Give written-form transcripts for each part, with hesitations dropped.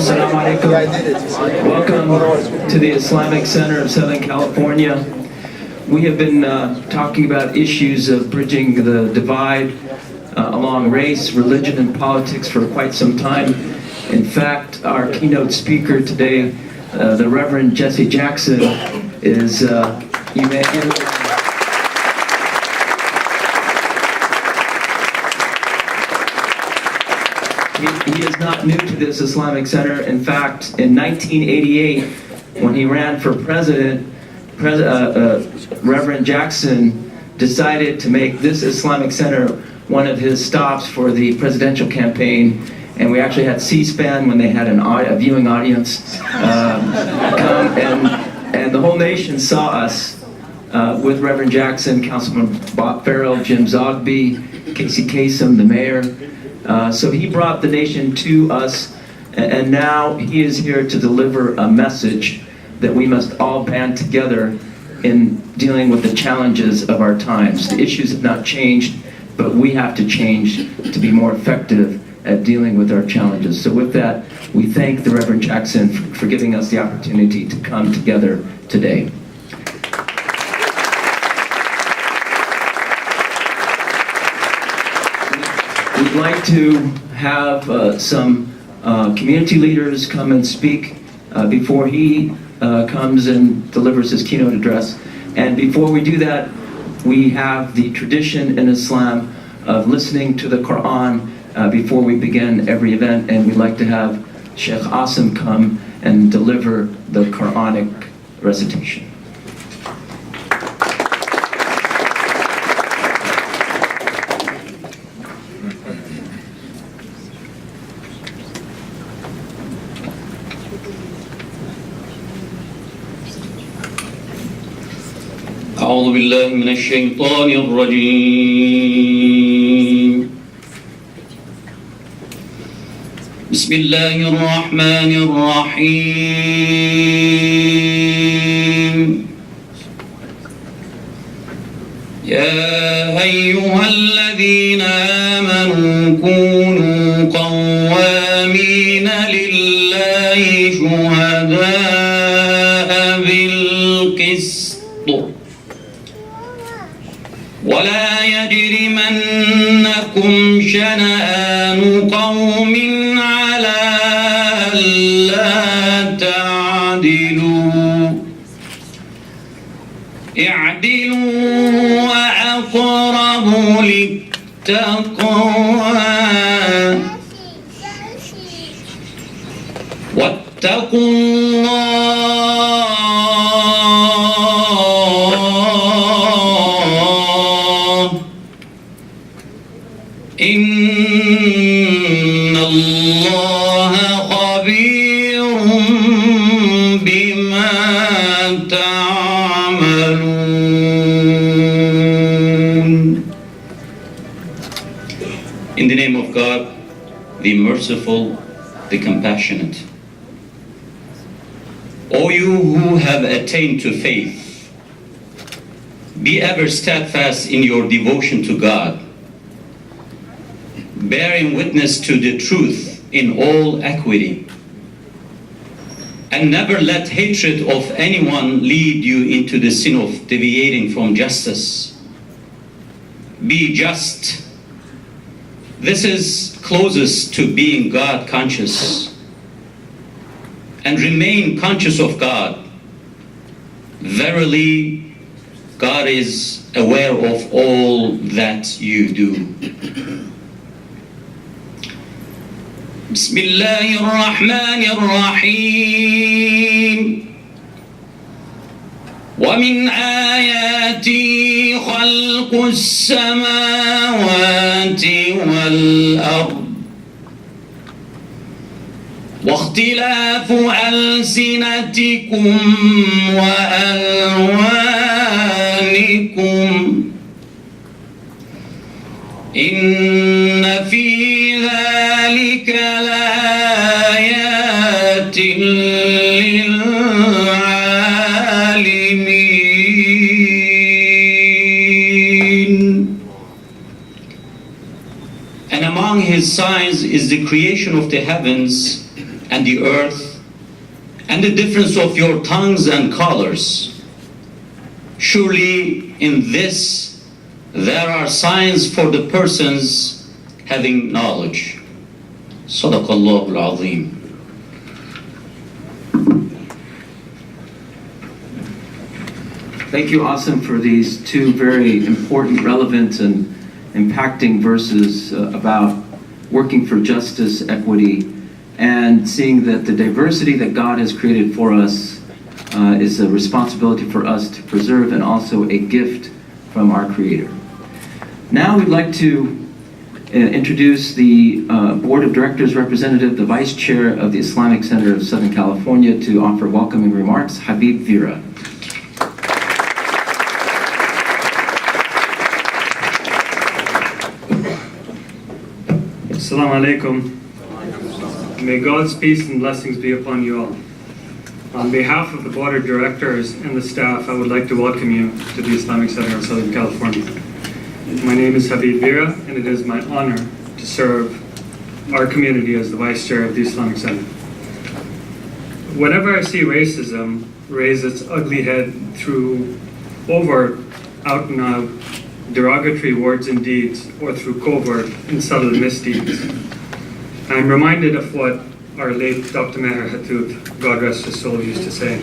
Assalamu alaikum. Welcome to the Islamic Center of Southern California. We have been talking about issues of bridging the divide along race, religion, and politics for quite some time. In fact, our keynote speaker today, the Reverend Jesse Jackson, is, you may He is not new to this Islamic Center. In fact, in 1988, when he ran for president, Reverend Jackson decided to make this Islamic Center one of his stops for the presidential campaign. And we actually had C-SPAN when they had a viewing audience come, and the whole nation saw us with Reverend Jackson, Councilman Bob Farrell, Jim Zogby, Casey Kasem, the mayor. So he brought the nation to us, and now he is here to deliver a message that we must all band together in dealing with the challenges of our times. The issues have not changed, but we have to change to be more effective at dealing with our challenges. So with that, we thank the Reverend Jackson for giving us the opportunity to come together today. We'd like to have some community leaders come and speak before he comes and delivers his keynote address. And before we do that, we have the tradition in Islam of listening to the Quran before we begin every event, and we'd like to have Sheikh Asim come and deliver the Quranic recitation. أعوذ بالله من الشيطان الرجيم بسم الله الرحمن الرحيم يا أيها الذين آمنوا كونوا قوامين لله شهداء بالقسط ولا يجرمنكم شنآن قوم على ألا تعدلوا اعدلوا وأقرب للتقوى واتقوا الله إن الله خبير بما تعملون. In the name of God, the merciful, the compassionate. O you who have attained to faith, be ever steadfast in your devotion to God, bearing witness to the truth in all equity, and never let hatred of anyone lead you into the sin of deviating from justice. Be just. This is closest to being God conscious. And remain conscious of God. Verily, God is aware of all that you do. بسم الله الرحمن الرحيم ومن آياته خلق السماوات والأرض واختلاف ألسنتكم وألوانكم إن في ذلك لآيات للعالمين. And among his signs is the creation of the heavens and the earth, and the difference of your tongues and colors. Surely in this there are signs for the persons having knowledge. Sadaqallahu al-Azim. Thank you, Asim, for these two very important, relevant, and impacting verses about working for justice, equity, and seeing that the diversity that God has created for us is a responsibility for us to preserve and also a gift from our Creator. Now we'd like to introduce the Board of Directors representative, the Vice Chair of the Islamic Center of Southern California, to offer welcoming remarks, Habib Vera. Assalamu alaikum. May God's peace and blessings be upon you all. On behalf of the Board of Directors and the staff, I would like to welcome you to the Islamic Center of Southern California. My name is Habib Vera, and it is my honor to serve our community as the Vice Chair of the Islamic Center. Whenever I see racism raise its ugly head through overt, out and out derogatory words and deeds, or through covert and subtle misdeeds, I'm reminded of what our late Dr. Meher Hathout, God rest his soul, used to say.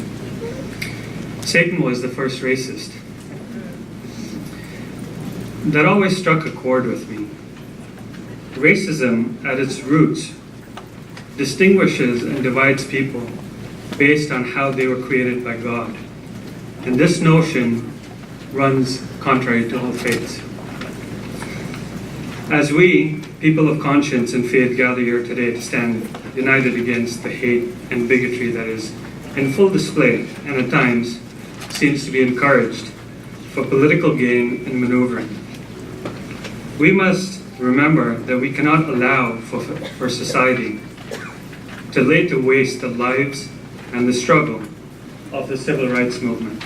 Satan was the first racist. That always struck a chord with me. Racism, at its roots, distinguishes and divides people based on how they were created by God. And this notion runs contrary to all faiths. As we, people of conscience and faith, gather here today to stand united against the hate and bigotry that is in full display and at times seems to be encouraged for political gain and maneuvering, we must remember that we cannot allow for society to lay to waste the lives and the struggle of the civil rights movement.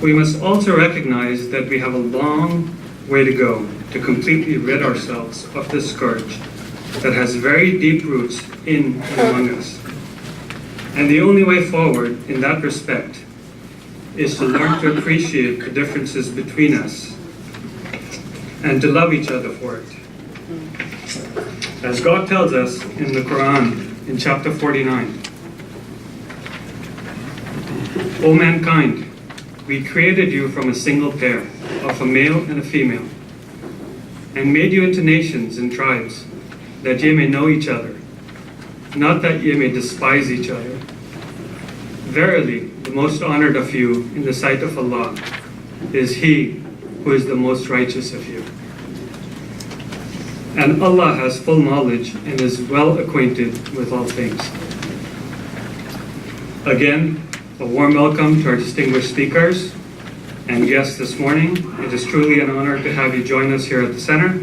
We must also recognize that we have a long way to go to completely rid ourselves of this scourge that has very deep roots in and among us. And the only way forward in that respect is to learn to appreciate the differences between us and to love each other for it. As God tells us in the Quran, in chapter 49, O mankind, we created you from a single pair, of a male and a female, and made you into nations and tribes, that ye may know each other, not that ye may despise each other. Verily, the most honored of you in the sight of Allah is he who is the most righteous of you. And Allah has full knowledge and is well acquainted with all things. Again, a warm welcome to our distinguished speakers and guests this morning. It is truly an honor to have you join us here at the Center.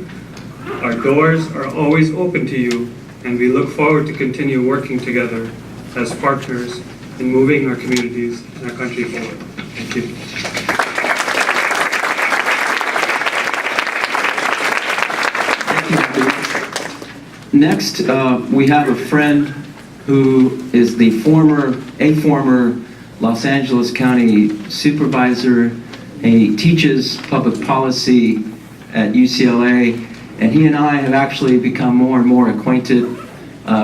Our doors are always open to you, and we look forward to continue working together as partners in moving our communities and our country forward. Thank you. Next, we have a friend who is a former Los Angeles County supervisor, and he teaches public policy at UCLA, and he and I have actually become more and more acquainted.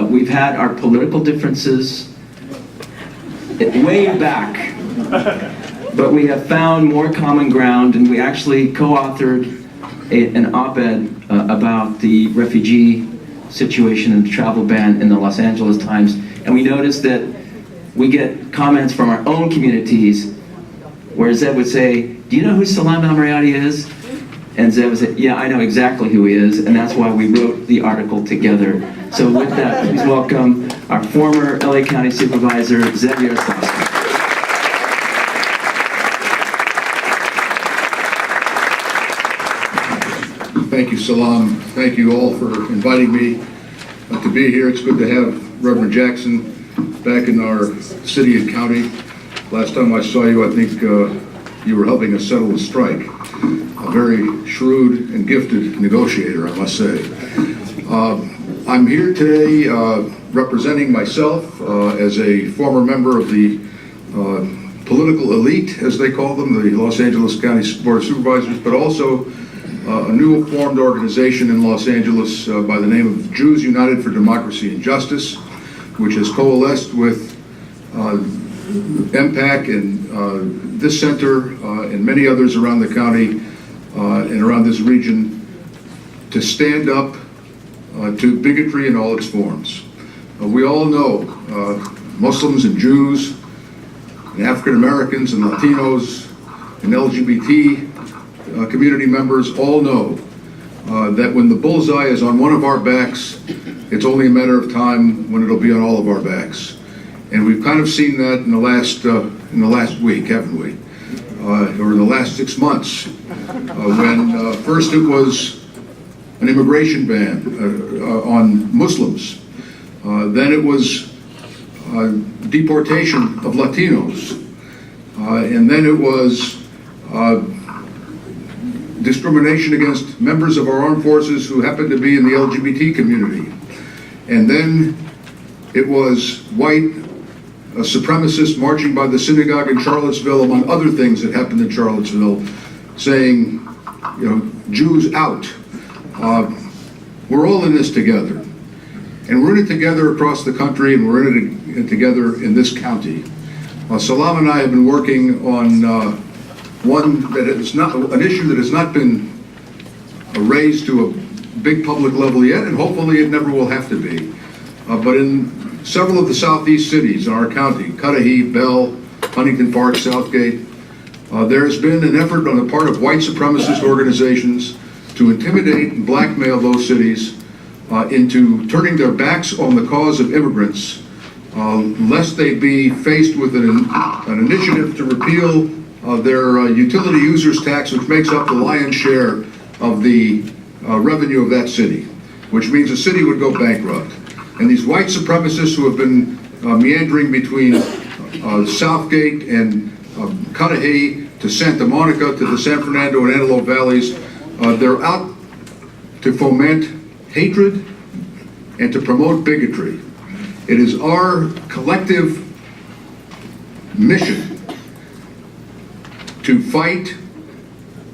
We've had our political differences way back, but we have found more common ground, and we actually co-authored an op-ed about the refugee situation and the travel ban in the Los Angeles Times, and we noticed that we get comments from our own communities where Zeb would say, do you know who Salam al-Mariati is? And Zeb would say, yeah, I know exactly who he is, and that's why we wrote the article together. So with that, please welcome our former LA County Supervisor, Zeb Yaroslavsky. Thank you, Salam. Thank you all for inviting me to be here. It's good to have Reverend Jackson back in our city and county. Last time I saw you, I think you were helping us settle a strike. A very shrewd and gifted negotiator, I must say. I'm here today representing myself as a former member of the political elite, as they call them, the Los Angeles County Board of Supervisors, but also a new formed organization in Los Angeles by the name of Jews United for Democracy and Justice, which has coalesced with MPAC and this center and many others around the county and around this region to stand up to bigotry in all its forms. We all know Muslims and Jews and African Americans and Latinos and LGBT community members all know that when the bullseye is on one of our backs, it's only a matter of time when it'll be on all of our backs. And we've kind of seen that in the last week, haven't we? Or in the last 6 months, when first it was an immigration ban on Muslims, then it was deportation of Latinos, and then it was discrimination against members of our armed forces who happen to be in the LGBT community, and then it was white supremacists marching by the synagogue in Charlottesville, among other things that happened in Charlottesville, saying, you know, Jews out. We're all in this together. And we're in it together across the country, and we're in it together in this county. Salam and I have been working on an issue that has not been raised to a big public level yet, and hopefully it never will have to be. But in several of the southeast cities in our county, Cudahy, Bell, Huntington Park, Southgate, there has been an effort on the part of white supremacist organizations to intimidate and blackmail those cities into turning their backs on the cause of immigrants, lest they be faced with an initiative to repeal their utility users tax, which makes up the lion's share of the revenue of that city, which means the city would go bankrupt. And these white supremacists who have been meandering between Southgate and Cudahy to Santa Monica to the San Fernando and Antelope Valleys, they're out to foment hatred and to promote bigotry. It is our collective mission to fight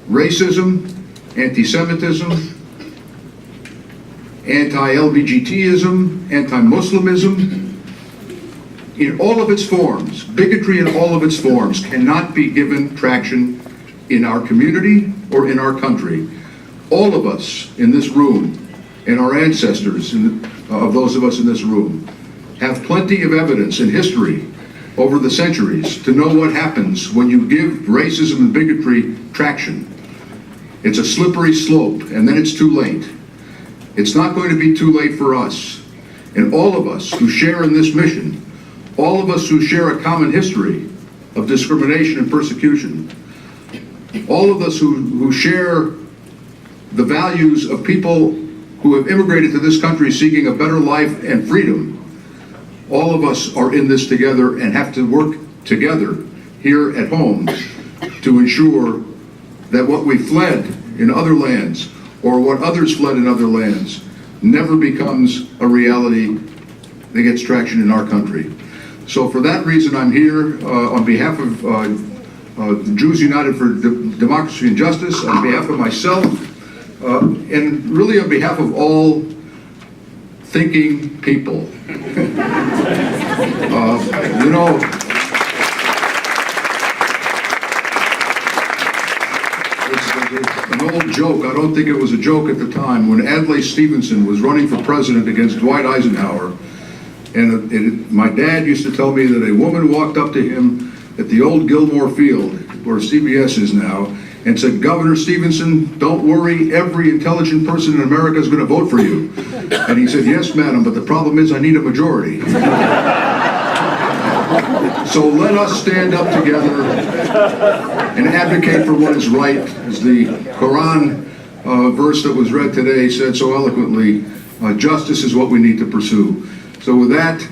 racism, anti-Semitism, anti-LGBTism, anti-Muslimism, in all of its forms. Bigotry in all of its forms cannot be given traction in our community or in our country. All of us in this room, and our ancestors of those of us in this room, have plenty of evidence in history over the centuries to know what happens when you give racism and bigotry traction. It's a slippery slope, and then it's too late. It's not going to be too late for us. And all of us who share in this mission, all of us who share a common history of discrimination and persecution, all of us who share the values of people who have immigrated to this country seeking a better life and freedom, all of us are in this together and have to work together here at home to ensure that what we fled in other lands or what others fled in other lands never becomes a reality that gets traction in our country. So for that reason, I'm here on behalf of Jews United for Democracy and Justice, on behalf of myself, and really on behalf of all thinking people. You know, it's an old joke. I don't think it was a joke at the time when Adlai Stevenson was running for president against Dwight Eisenhower. And my dad used to tell me that a woman walked up to him at the old Gilmore Field, where CBS is now, and said, "Governor Stevenson, don't worry, every intelligent person in America is going to vote for you." And he said, "Yes, madam, but the problem is I need a majority." So let us stand up together and advocate for what is right, as the Quran verse that was read today said so eloquently. Justice is what we need to pursue. So with that,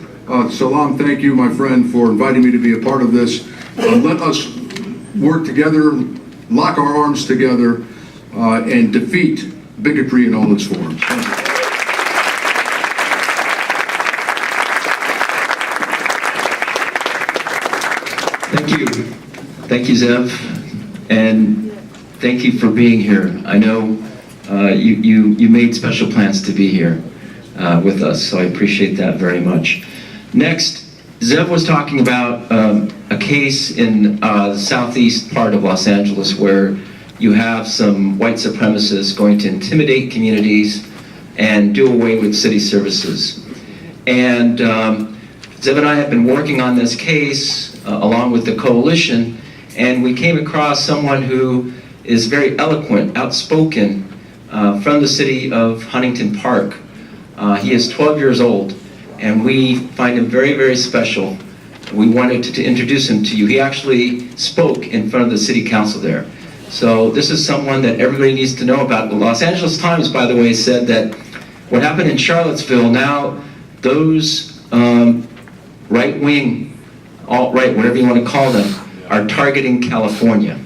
Salam, thank you, my friend, for inviting me to be a part of this. Let us work together, lock our arms together, and defeat bigotry in all its forms. Thank you. you. Thank you, Zev, and thank you for being here. I know you made special plans to be here with us, so I appreciate that very much. Next, Zev was talking about a case in the southeast part of Los Angeles where you have some white supremacists going to intimidate communities and do away with city services. And Zev and I have been working on this case along with the coalition, and we came across someone who is very eloquent, outspoken, from the city of Huntington Park. He is 12 years old, and we find him very, very special. We wanted to introduce him to you. He actually spoke in front of the city council there. So this is someone that everybody needs to know about. The Los Angeles Times, by the way, said that what happened in Charlottesville, now those right-wing, alt-right, whatever you want to call them, are targeting California.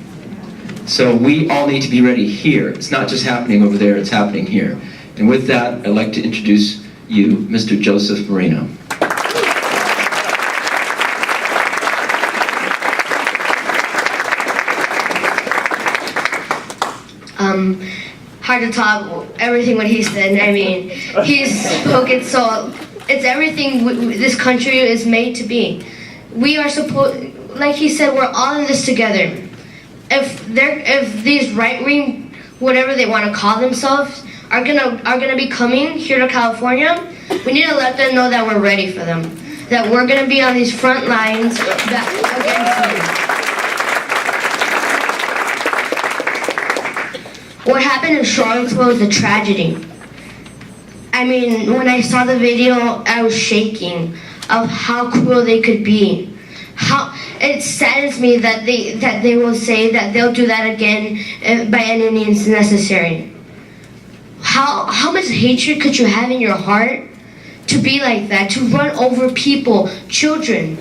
So we all need to be ready here. It's not just happening over there, it's happening here. And with that, I'd like to introduce you, Mr. Joseph Marino. Hard to top everything what he said. I mean, he spoke it so, it's everything this country is made to be. We are supposed, like he said, we're all in this together. If these right-wing, whatever they want to call themselves, are gonna be coming here to California, we need to let them know that we're ready for them. That we're gonna be on these front lines against them. What happened in Charlottesville is a tragedy. I mean, when I saw the video, I was shaking of how cruel they could be. How it saddens me that they will say that they'll do that again by any means necessary. How much hatred could you have in your heart to be like that, to run over people, children,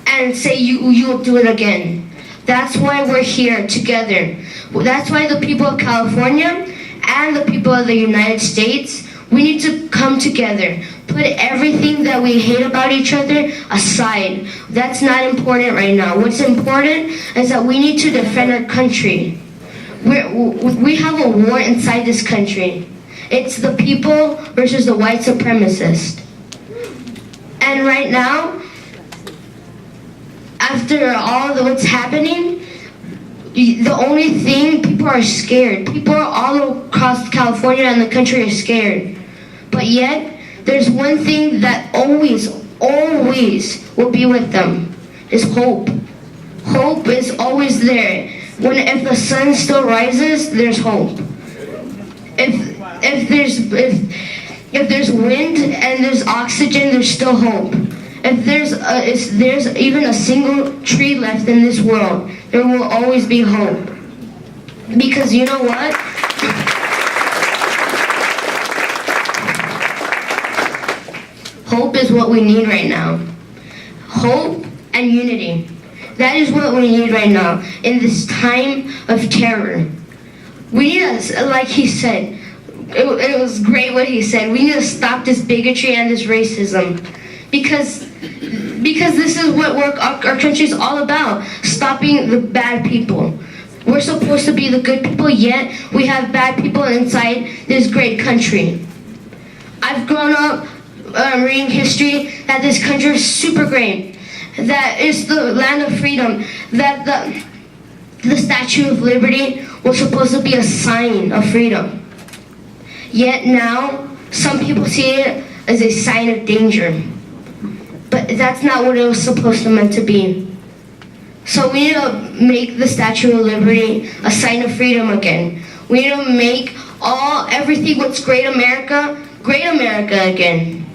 and say you'll do it again? That's why we're here together. That's why the people of California and the people of the United States, we need to come together. Put everything that we hate about each other aside. That's not important right now. What's important is that we need to defend our country. We have a war inside this country. It's the people versus the white supremacists. And right now, after all what's happening, the only thing, people are scared. People all across California and the country are scared. But yet, there's one thing that always will be with them, is hope. Hope is always there. If the sun still rises, there's hope. If there's wind and there's oxygen, there's still hope. If there's even a single tree left in this world, there will always be hope. Because you know what? Hope is what we need right now. Hope and unity. That is what we need right now in this time of terror. We need to, like he said, it was great what he said. We need to stop this bigotry and this racism. Because this is what our country is all about, stopping the bad people. We're supposed to be the good people, yet we have bad people inside this great country. I've grown up reading history that this country is super great, that it's the land of freedom, that the Statue of Liberty was supposed to be a sign of freedom. Yet now, some people see it as a sign of danger. But that's not what it was supposed to meant to be. So we need to make the Statue of Liberty a sign of freedom again. We need to make everything what's great America again.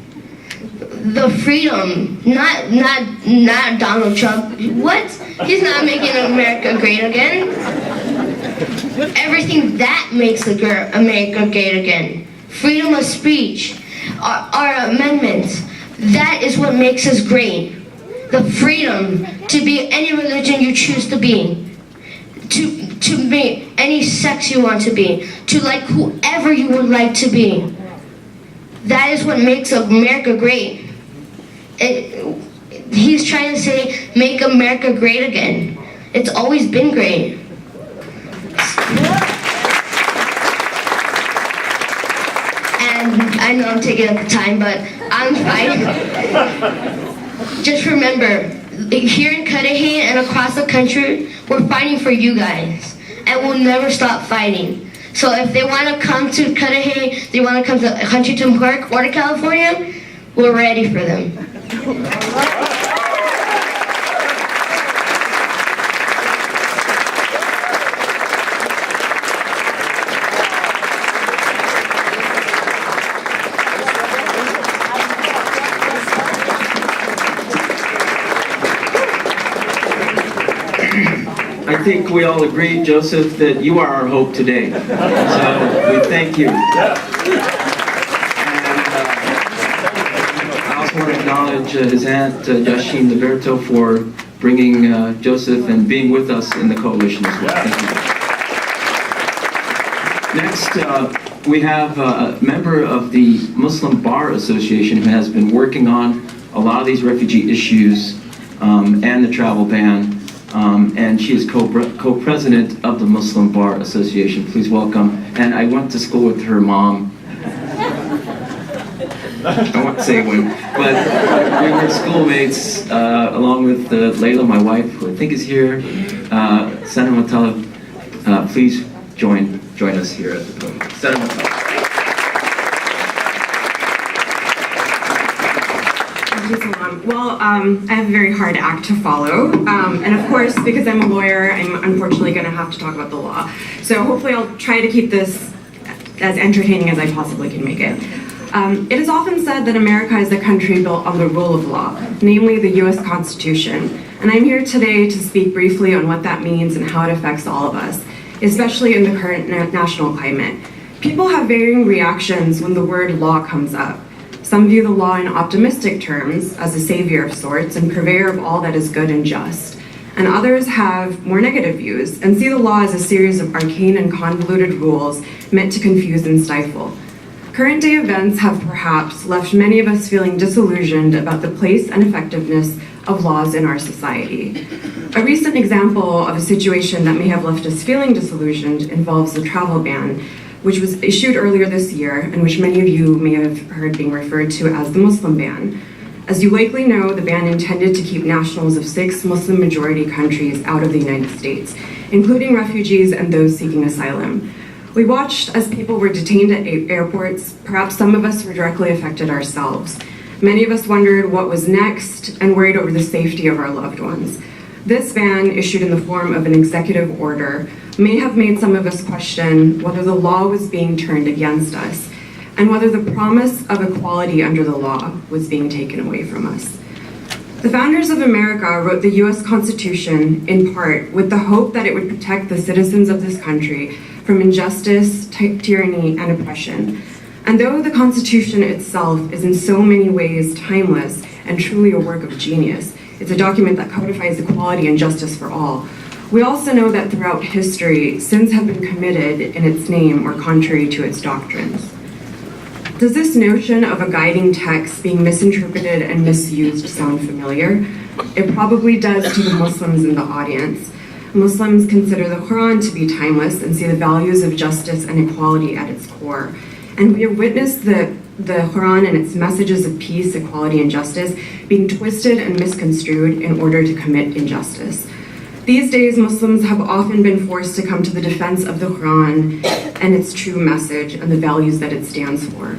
The freedom, not Donald Trump. What? He's not making America great again. Everything that makes America great again. Freedom of speech, our amendments. That is what makes us great. The freedom to be any religion you choose to be. To be any sex you want to be. To like whoever you would like to be. That is what makes America great. He's trying to say, make America great again. It's always been great. And I know I'm taking up the time, but I'm fighting. Just remember, here in Cudahy and across the country, we're fighting for you guys. And we'll never stop fighting. So if they want to come to Cudahy, they want to come to Huntington Park or to California, we're ready for them. I think we all agree, Joseph, that you are our hope today. So we thank you. And I also want to acknowledge his aunt, Yashin Liberto, for bringing Joseph and being with us in the coalition as well. Thank you. Next, we have a member of the Muslim Bar Association who has been working on a lot of these refugee issues and the travel ban. And she is co-president of the Muslim Bar Association. Please welcome. And I went to school with her mom. I won't say when, but we were schoolmates along with Layla, my wife, who I think is here. Senator Matala, please join us here at the podium. Senator Matala. Well, I have a very hard act to follow, and of course, because I'm a lawyer, I'm unfortunately going to have to talk about the law. So hopefully I'll try to keep this as entertaining as I possibly can make it. It is often said that America is a country built on the rule of law, namely the U.S. Constitution, and I'm here today to speak briefly on what that means and how it affects all of us, especially in the current national climate. People have varying reactions when the word law comes up. Some view the law in optimistic terms as a savior of sorts and purveyor of all that is good and just. And others have more negative views and see the law as a series of arcane and convoluted rules meant to confuse and stifle. Current day events have perhaps left many of us feeling disillusioned about the place and effectiveness of laws in our society. A recent example of a situation that may have left us feeling disillusioned involves the travel ban, which was issued earlier this year and which many of you may have heard being referred to as the Muslim ban. As you likely know, the ban intended to keep nationals of 6 Muslim-majority countries out of the United States, including refugees and those seeking asylum. We watched as people were detained at airports. Perhaps some of us were directly affected ourselves. Many of us wondered what was next and worried over the safety of our loved ones. This ban, issued in the form of an executive order, may have made some of us question whether the law was being turned against us and whether the promise of equality under the law was being taken away from us. The founders of America wrote the U.S. Constitution in part with the hope that it would protect the citizens of this country from injustice, tyranny, and oppression. And though the Constitution itself is in so many ways timeless and truly a work of genius, it's a document that codifies equality and justice for all. We also know that throughout history, sins have been committed in its name or contrary to its doctrines. Does this notion of a guiding text being misinterpreted and misused sound familiar? It probably does to the Muslims in the audience. Muslims consider the Quran to be timeless and see the values of justice and equality at its core. And we have witnessed the Quran and its messages of peace, equality, and justice being twisted and misconstrued in order to commit injustice. These days, Muslims have often been forced to come to the defense of the Quran and its true message and the values that it stands for.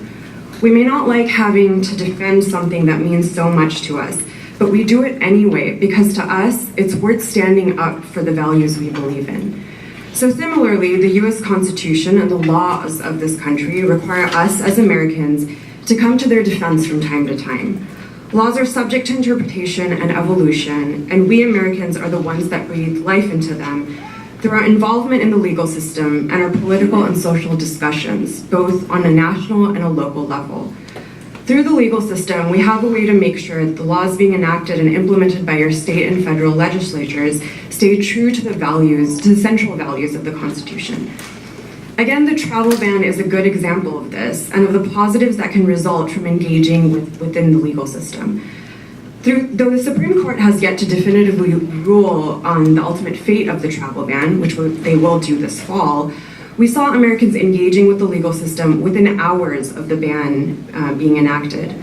We may not like having to defend something that means so much to us, but we do it anyway because to us, it's worth standing up for the values we believe in. So similarly, the U.S. Constitution and the laws of this country require us as Americans to come to their defense from time to time. Laws are subject to interpretation and evolution, and we Americans are the ones that breathe life into them through our involvement in the legal system and our political and social discussions, both on a national and a local level. Through the legal system, we have a way to make sure that the laws being enacted and implemented by our state and federal legislatures stay true to the values, to the central values of the Constitution. Again, the travel ban is a good example of this and of the positives that can result from engaging within the legal system. Though the Supreme Court has yet to definitively rule on the ultimate fate of the travel ban, which they will do this fall, we saw Americans engaging with the legal system within hours of the ban being enacted.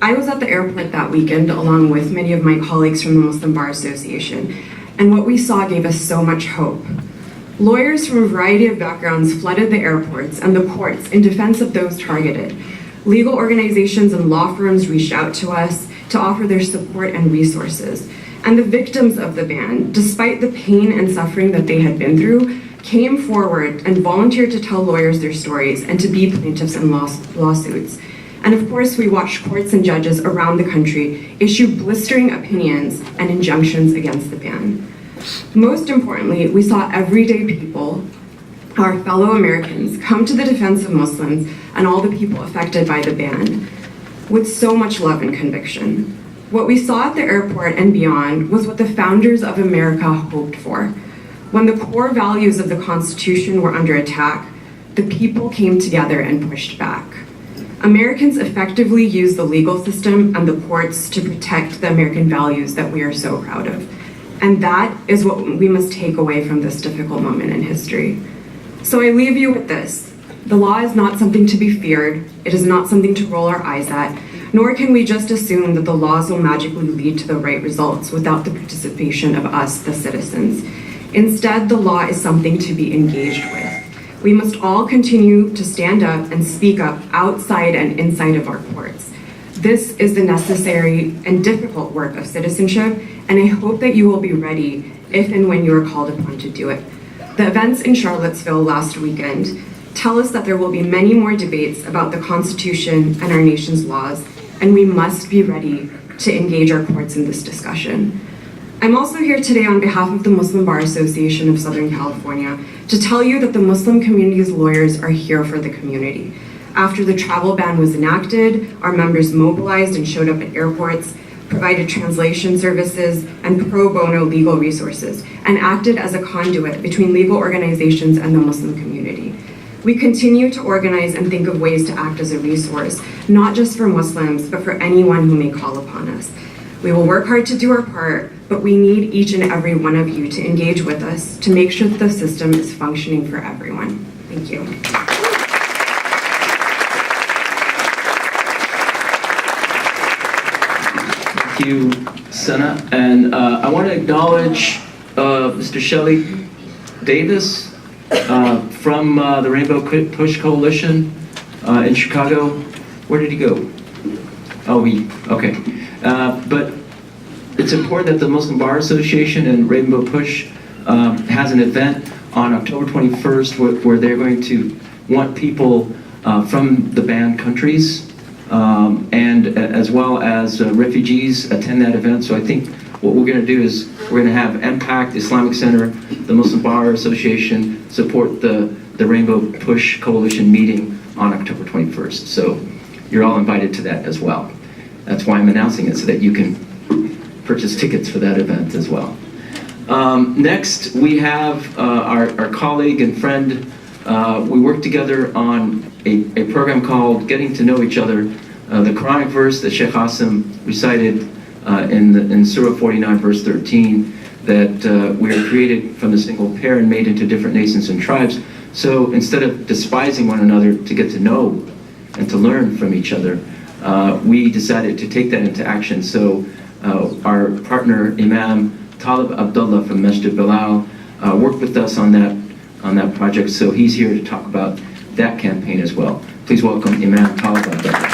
I was at the airport that weekend along with many of my colleagues from the Muslim Bar Association, and what we saw gave us so much hope. Lawyers from a variety of backgrounds flooded the airports and the courts in defense of those targeted. Legal organizations and law firms reached out to us to offer their support and resources. And the victims of the ban, despite the pain and suffering that they had been through, came forward and volunteered to tell lawyers their stories and to be plaintiffs in lawsuits. And of course, we watched courts and judges around the country issue blistering opinions and injunctions against the ban. Most importantly, we saw everyday people, our fellow Americans, come to the defense of Muslims and all the people affected by the ban with so much love and conviction. What we saw at the airport and beyond was what the founders of America hoped for. When the core values of the Constitution were under attack, the people came together and pushed back. Americans effectively used the legal system and the courts to protect the American values that we are so proud of. And that is what we must take away from this difficult moment in history. So I leave you with this. The law is not something to be feared. It is not something to roll our eyes at, nor can we just assume that the laws will magically lead to the right results without the participation of us, the citizens. Instead, the law is something to be engaged with. We must all continue to stand up and speak up outside and inside of our courts. This is the necessary and difficult work of citizenship, and I hope that you will be ready if and when you are called upon to do it. The events in Charlottesville last weekend tell us that there will be many more debates about the Constitution and our nation's laws, and we must be ready to engage our courts in this discussion. I'm also here today on behalf of the Muslim Bar Association of Southern California to tell you that the Muslim community's lawyers are here for the community. After the travel ban was enacted, our members mobilized and showed up at airports, provided translation services and pro bono legal resources, and acted as a conduit between legal organizations and the Muslim community. We continue to organize and think of ways to act as a resource, not just for Muslims, but for anyone who may call upon us. We will work hard to do our part, but we need each and every one of you to engage with us to make sure that the system is functioning for everyone. Thank you. Thank you, Sana. And I want to acknowledge Mr. Shelley Davis from the Rainbow Push Coalition in Chicago. Where did he go? Oh, okay. But it's important that the Muslim Bar Association and Rainbow Push has an event on October 21st where they're going to want people from the banned countries and as well as refugees attend that event. So I think what we're going to do is we're going to have MPAC, the Islamic Center, the Muslim Bar Association support the Rainbow Push Coalition meeting on October 21st. So you're all invited to that as well. That's why I'm announcing it, so that you can purchase tickets for that event as well. Next, we have our colleague and friend. We work together on a program called Getting to Know Each Other. The Quranic verse that Sheikh Hassim recited in Surah 49, verse 13, that we are created from a single pair and made into different nations and tribes. So instead of despising one another, to get to know and to learn from each other, we decided to take that into action. So our partner, Imam Talib Abdullah from Masjid Bilal, worked with us on that project. So he's here to talk about that campaign as well. Please welcome Imam Talib Abdullah.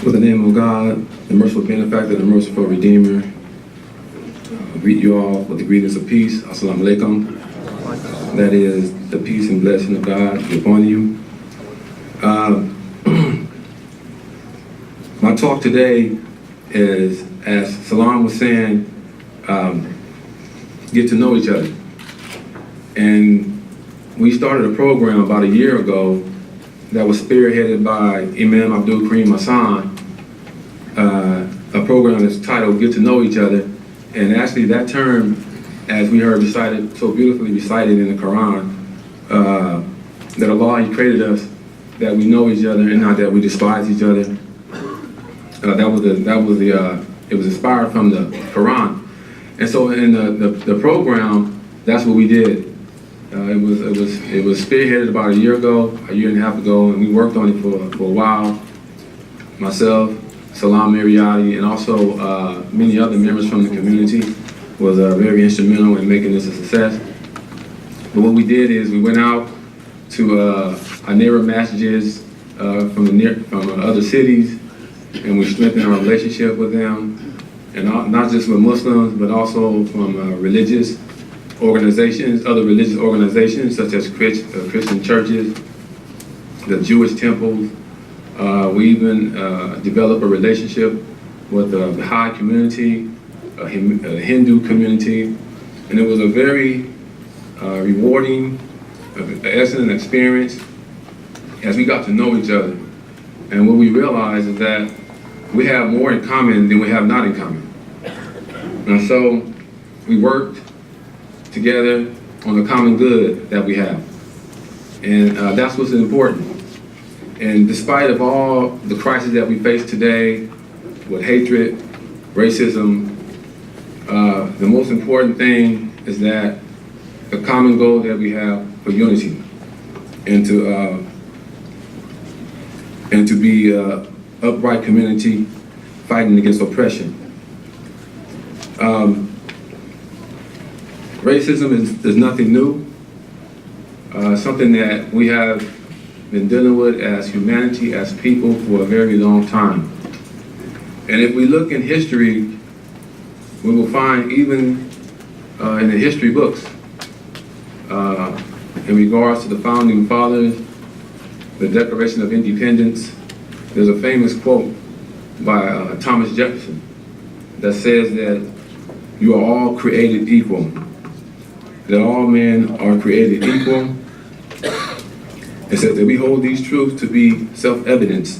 With the name of God, the merciful benefactor, the merciful redeemer, I greet you all with the greetings of peace. Assalamu alaikum. That is the peace and blessing of God be upon you. My talk today is, as Salam was saying, get to know each other. And we started a program about a year ago that was spearheaded by Imam Abdul Karim Hassan, a program that's titled Get to Know Each Other. And actually that term as we heard recited, so beautifully recited in the Quran, that Allah, He created us, that we know each other and not that we despise each other. It was inspired from the Quran. And so in the program, that's what we did. It was spearheaded about a year and a half ago, and we worked on it for a while. Myself, Salam Mariotti, and also many other members from the community was very instrumental in making this a success. But what we did is we went out to our neighbor masjids from other cities, and we strengthened our relationship with them, and not just with Muslims, but also from religious organizations, other religious organizations such as Christian churches, the Jewish temples. We even developed a relationship with the Baha'i community, a Hindu community, and it was a very rewarding, excellent experience as we got to know each other. And what we realized is that we have more in common than we have not in common. And so we worked together on the common good that we have. And that's what's important. And despite of all the crises that we face today with hatred, racism, the most important thing is that the common goal that we have for unity and to be upright community fighting against oppression. Racism is nothing new, something that we have been dealing with as humanity, as people for a very long time. And if we look in history, we will find even in the history books, in regards to the founding fathers, the Declaration of Independence, there's a famous quote by Thomas Jefferson that says that you are all created equal, that all men are created equal. It says that we hold these truths to be self-evident,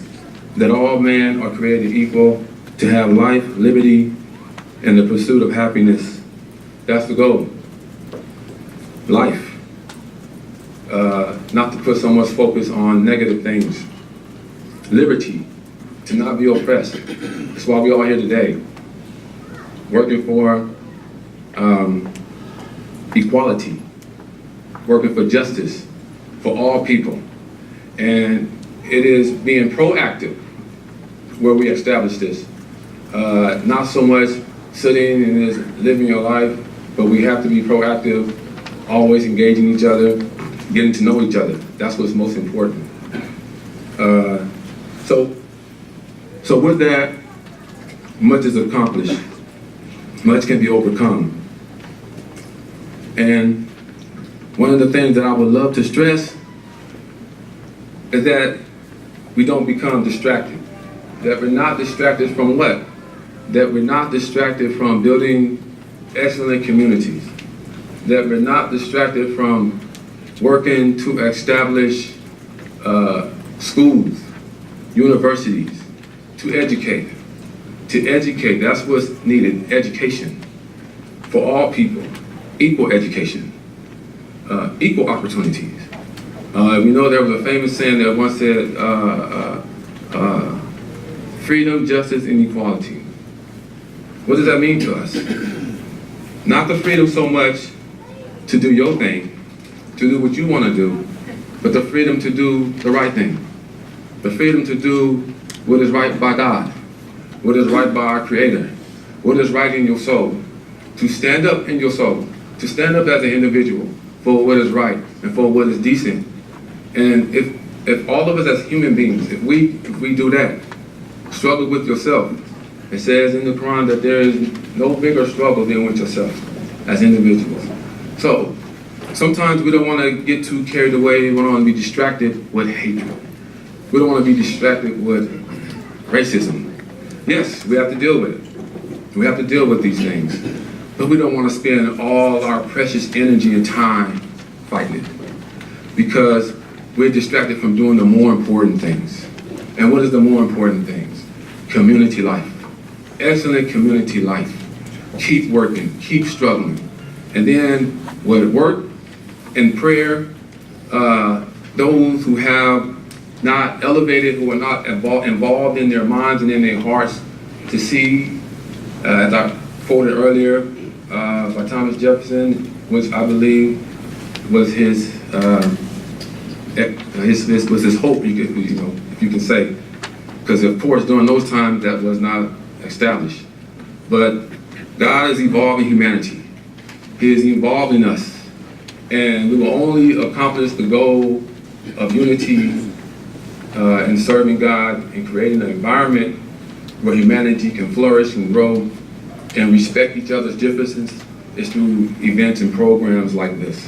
that all men are created equal to have life, liberty, and the pursuit of happiness. That's the goal. Life. Not to put so much focus on negative things. Liberty, to not be oppressed. That's why we're all here today. Working for equality, working for justice for all people. And it is being proactive where we establish this. Not so much sitting and just living your life, but we have to be proactive, always engaging each other, getting to know each other. That's what's most important. So with that, much is accomplished. Much can be overcome. And one of the things that I would love to stress is that we don't become distracted. That we're not distracted from what? That we're not distracted from building excellent communities. That we're not distracted from working to establish schools, universities, to educate. To educate, that's what's needed, education for all people, equal education, equal opportunities. We know there was a famous saying that once said, freedom, justice, and equality. What does that mean to us? Not the freedom so much to do your thing, to do what you want to do, but the freedom to do the right thing. The freedom to do what is right by God, what is right by our Creator, what is right in your soul. To stand up in your soul, to stand up as an individual for what is right and for what is decent. And if all of us as human beings, if we do that, struggle with yourself. It says in the Quran that there is no bigger struggle than with yourself as individuals. So sometimes we don't want to get too carried away. We don't want to be distracted with hatred. We don't want to be distracted with racism. Yes, we have to deal with it. We have to deal with these things. But we don't want to spend all our precious energy and time fighting it, because we're distracted from doing the more important things. And what is the more important things? Community life. Excellent community life. Keep working, keep struggling, And then with work and prayer, those who have not elevated, who are not involved in their minds and in their hearts to see, as I quoted earlier, by Thomas Jefferson, which I believe was his hope, if you can say. Because of course, during those times, that was not established. But God is evolving humanity. He is evolving us. And we will only accomplish the goal of unity in serving God and creating an environment where humanity can flourish and grow and respect each other's differences is through events and programs like this,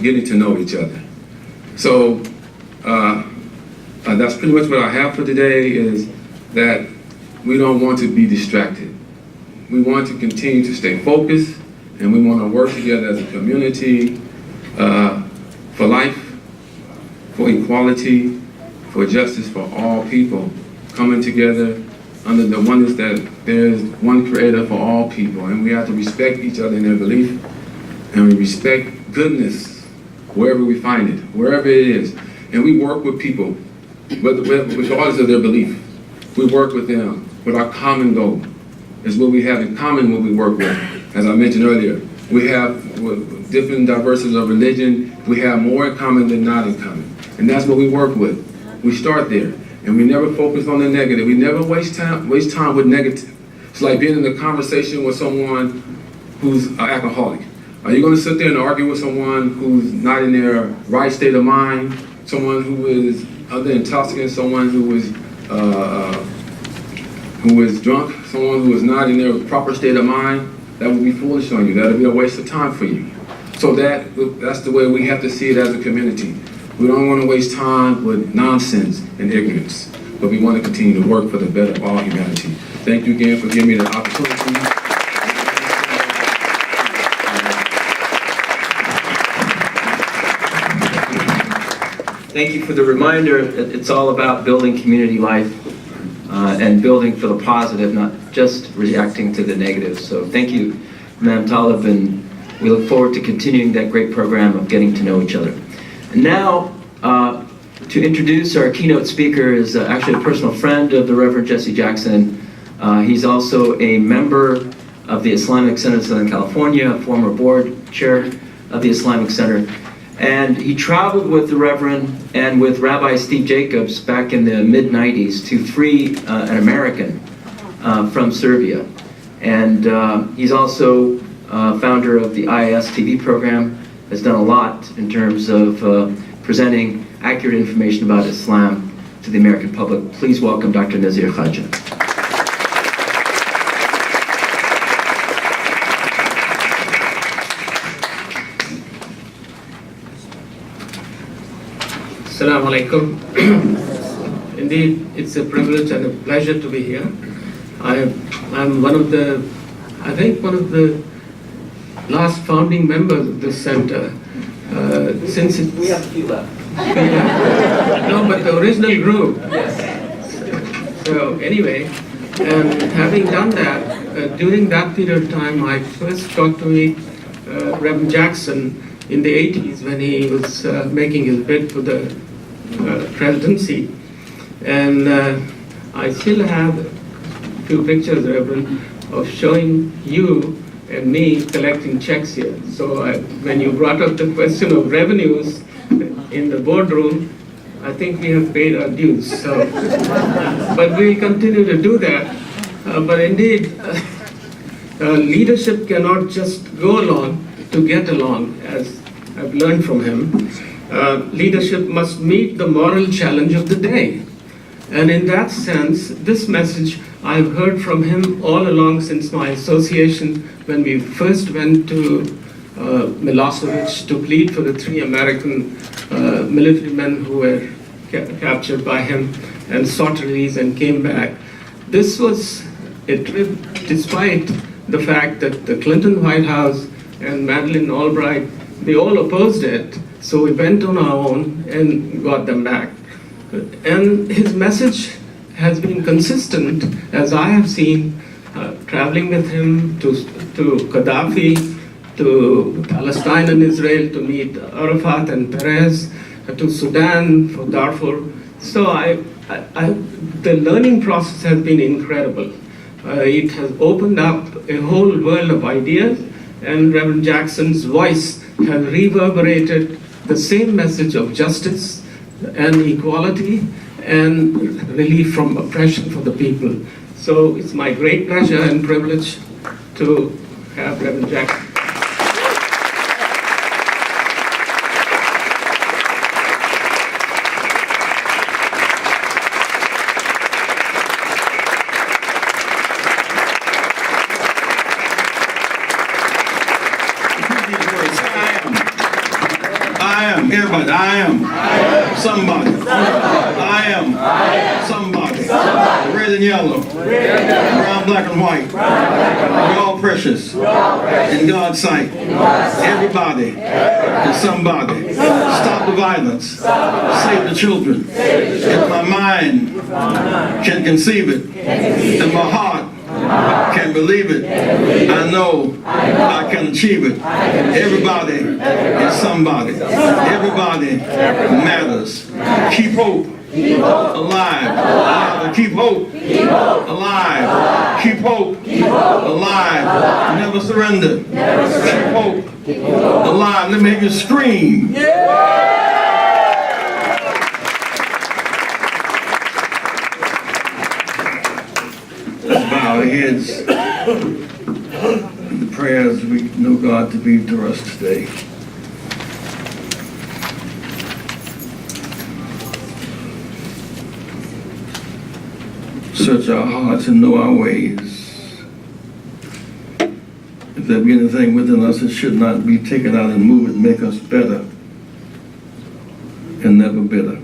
getting to know each other. So that's pretty much what I have for today, is that we don't want to be distracted. We want to continue to stay focused, and we want to work together as a community for life, for equality, for justice for all people, coming together under the oneness that there's one creator for all people, and we have to respect each other in their belief, and we respect goodness wherever we find it, wherever it is. And we work with people, regardless of their belief. We work with them with our common goal. It's what we have in common when we work with. As I mentioned earlier, we have different diversities of religion. We have more in common than not in common. And that's what we work with. We start there. And we never focus on the negative. We never waste time with negative. It's like being in a conversation with someone who's an alcoholic. Are you going to sit there and argue with someone who's not in their right state of mind, someone who is under intoxicant, someone who is drunk, someone who is not in their proper state of mind? That would be foolish on you. That would be a waste of time for you. So that's the way we have to see it as a community. We don't want to waste time with nonsense and ignorance, but we want to continue to work for the better of all humanity. Thank you again for giving me the opportunity. Thank you for the reminder that it's all about building community life and building for the positive, not just reacting to the negative. So thank you, Ma'am Talib, and we look forward to continuing that great program of getting to know each other. And now, to introduce our keynote speaker is actually a personal friend of the Reverend Jesse Jackson. He's also a member of the Islamic Center of Southern California, a former board chair of the Islamic Center. And he traveled with the Reverend and with Rabbi Steve Jacobs back in the mid-90s to free an American from Serbia. And he's also founder of the IIS TV program, has done a lot in terms of presenting accurate information about Islam to the American public. Please welcome Dr. Nazir Khaja. Assalamu alaikum. Indeed, it's a privilege and a pleasure to be here. I'm one of the last founding members of this center. Since it's... We have a few left. No, but the original group. Yes. So anyway, having done that, during that period of time, I first got to meet Reverend Jackson in the 80s when he was making his bid for the presidency. And I still have a few pictures, Reverend, of showing you and me collecting checks here. So when you brought up the question of revenues in the boardroom, I think we have paid our dues. So, but we'll continue to do that. But indeed, leadership cannot just go along to get along, as I've learned from him. Leadership must meet the moral challenge of the day. And in that sense, this message I've heard from him all along since my association when we first went to Milosevic to plead for the 3 American military men who were captured by him and sought release and came back. This was a trip despite the fact that the Clinton White House and Madeleine Albright, they all opposed it. So we went on our own and got them back. And his message has been consistent, as I have seen, traveling with him to Gaddafi, to Palestine and Israel to meet Arafat and Perez, to Sudan for Darfur. So the learning process has been incredible. It has opened up a whole world of ideas, and Reverend Jackson's voice has reverberated the same message of justice and equality and relief from oppression for the people. So it's my great pleasure and privilege to have Reverend Jackson. Everybody, I am somebody. I am somebody. Red and yellow, brown, black, and white. We're all precious in God's sight. Everybody is somebody. Stop the violence. Save the children. If my mind can conceive it, and my heart can believe it, I know I can achieve it. Everybody is somebody. Everybody matters. Keep hope alive. Keep hope alive. Keep hope alive. Never surrender. Keep hope alive. Let me hear you scream. Let's bow our heads in the prayers we know God to be to us today. Search our hearts and know our ways. If there be anything within us that should not be, taken out and move it, make us better and never bitter.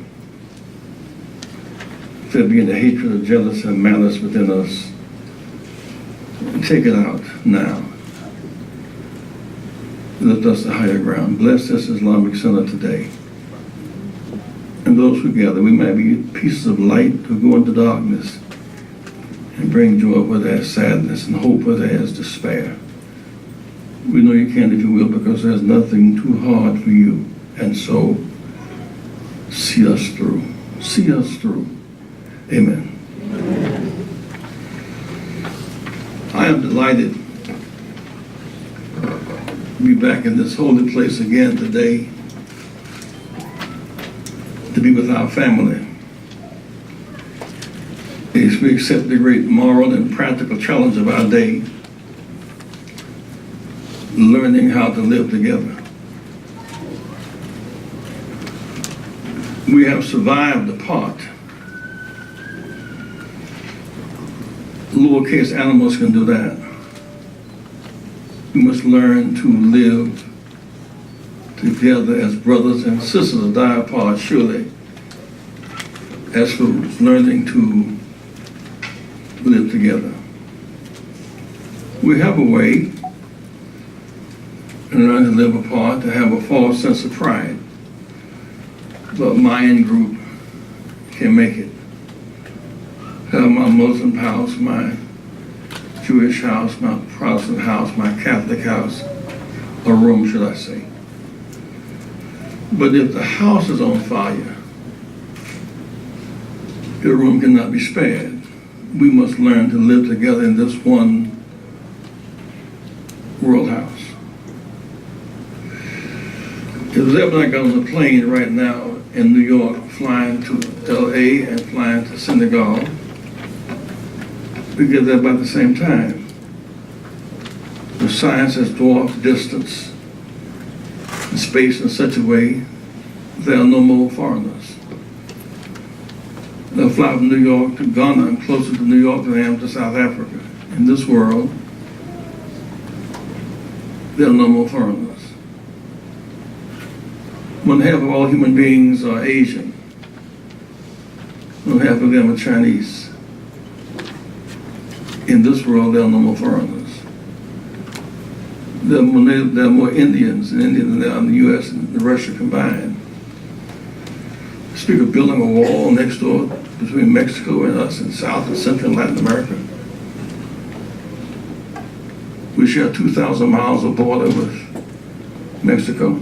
If there be any hatred or jealousy or malice within us, take it out now. Lift us to higher ground. Bless this Islamic Center today. And those who gather, we might be pieces of light who go into darkness and bring joy where there is sadness and hope where there is despair. We know you can if you will, because there's nothing too hard for you. And so, see us through. See us through. Amen. I am delighted to be back in this holy place again today, to be with our family. As we accept the great moral and practical challenge of our day, learning how to live together. We have survived apart. Lowercase animals can do that. We must learn to live together as brothers and sisters, or die apart, surely, as for learning to live together. We have a way in learning to live apart to have a false sense of pride. But my in-group can make it. Have my Muslim house, my Jewish house, my Protestant house, my Catholic house, or room, should I say. But if the house is on fire, your room cannot be spared. We must learn to live together in this one world house. If ever I got on a plane right now in New York, flying to LA and flying to Senegal, we get there about the same time. The science has dwarfed distance and space in such a way there are no more foreigners. They'll fly from New York to Ghana. I'm closer to New York than I am to South Africa. In this world, there are no more foreigners. 1/2 of all human beings are Asian. 1/2 of them are Chinese. In this world, there are no more foreigners. There are more Indians in India than there are in the U.S. and Russia combined. Speak of building a wall next door between Mexico and us in South and Central and Latin America. We share 2,000 miles of border with Mexico.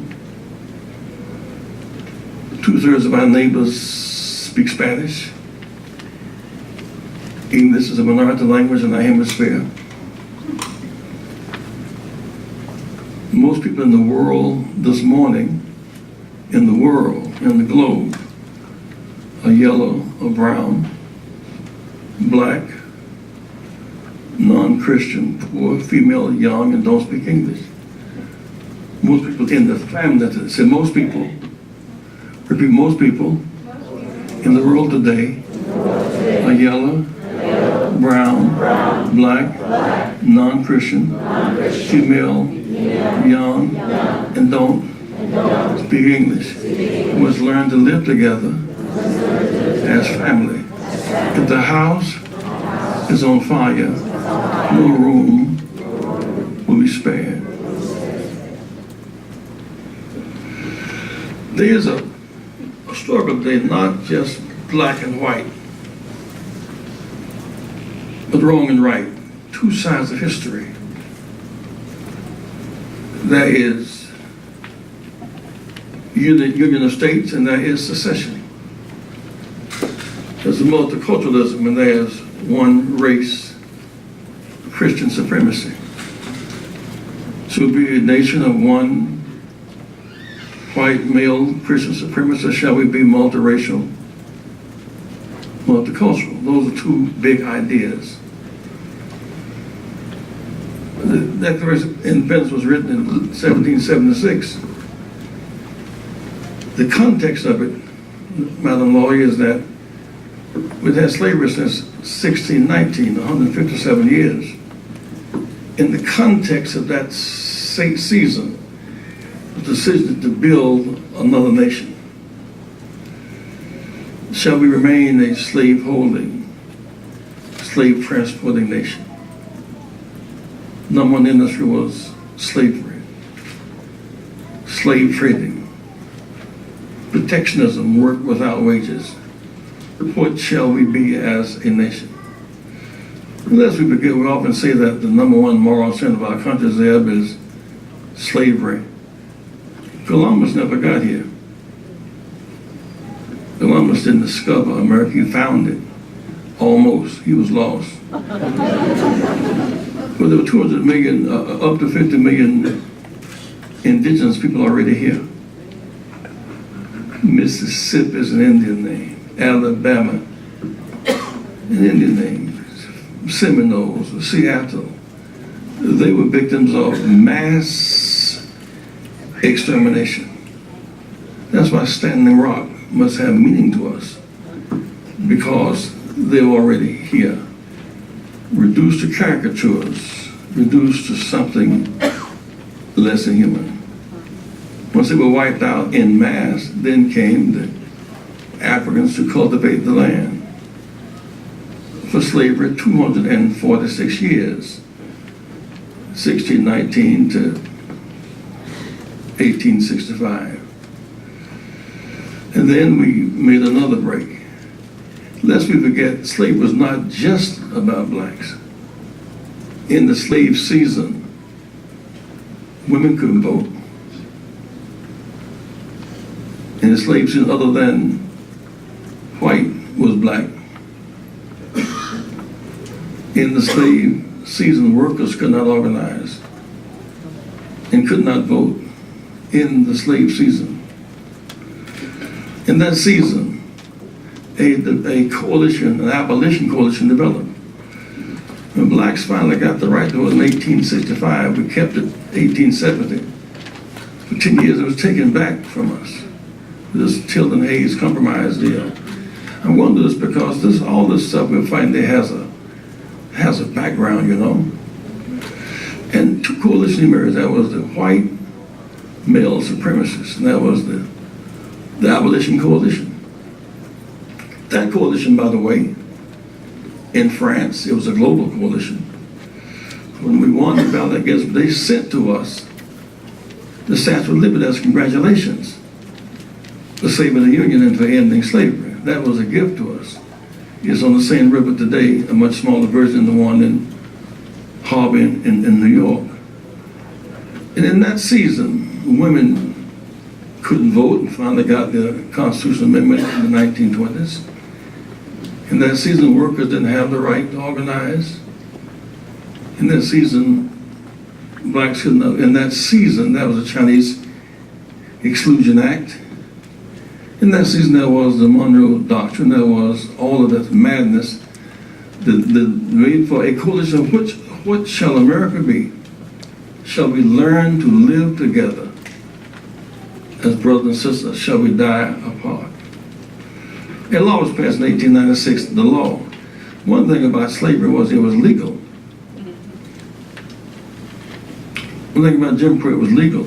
2/3 of our neighbors speak Spanish. English is a minority language in our hemisphere. Most people in the world this morning, in the world, in the globe, are yellow or brown, black, non-Christian, poor, female, young, and don't speak English. Most people in the family, say most people, repeat, most people in the world today are yellow, brown, black, non-Christian, female, young, and don't speak English. We must learn to live together as family. If the house is on fire, no room will be spared. There is a struggle today, not just black and white, but wrong and right, two sides of history. There is Union of States and there is secession. There's multiculturalism and there's one race, Christian supremacy. Shall we be a nation of one white male Christian supremacist? Shall we be multiracial, multicultural? Those are two big ideas. The Declaration of Independence was written in 1776. The context of it, Madam Lawyer, is that we've had slavery since 1619, 157 years. In the context of that season, the decision to build another nation. Shall we remain a slave-holding, slave-transporting nation? Number one industry was slavery, slave trading, protectionism, work without wages. What shall we be as a nation? Unless we begin, we often say that the number one moral sin of our country is slavery. Columbus never got here. Columbus didn't discover America, he found it. Almost, he was lost. But there were 200 million, up to 50 million indigenous people already here. Mississippi is an Indian name. Alabama, an Indian name. Seminoles, Seattle. They were victims of mass extermination. That's why Standing Rock must have meaning to us, because they're already here. Reduced to caricatures, reduced to something less than human. Once they were wiped out en masse, then came the Africans to cultivate the land. For slavery, 246 years, 1619 to 1865. And then we made another break. Lest we forget, slavery was not just about blacks. In the slave season, women couldn't vote. In the slave season, other than white was black. In the slave season, workers could not organize and could not vote in the slave season. In that season, a coalition, an abolition coalition developed. When blacks finally got the right to vote in 1865, we kept it 1870. For 10 years, it was taken back from us. This Tilden Hayes compromise deal. I wonder this because all this stuff we're fighting there has a background, you know. And two coalitions emerged. That was the white male supremacists, and that was the abolition coalition. That coalition, by the way, in France, it was a global coalition. When we won the battle against, they sent to us the Statue of Liberty as congratulations for saving the Union and for ending slavery. That was a gift to us. It's on the same river today, a much smaller version than the one in Harbor in New York. And in that season, women couldn't vote and finally got the constitutional amendment in the 1920s. In that season, workers didn't have the right to organize. In that season, blacks couldn't. In that season, that was the Chinese Exclusion Act. In that season, there was the Monroe Doctrine. There was all of that madness. The need for a coalition of what shall America be? Shall we learn to live together as brothers and sisters? Shall we die apart? A law was passed in 1896, the law. One thing about slavery was it was legal. One thing about Jim Crow, it was legal.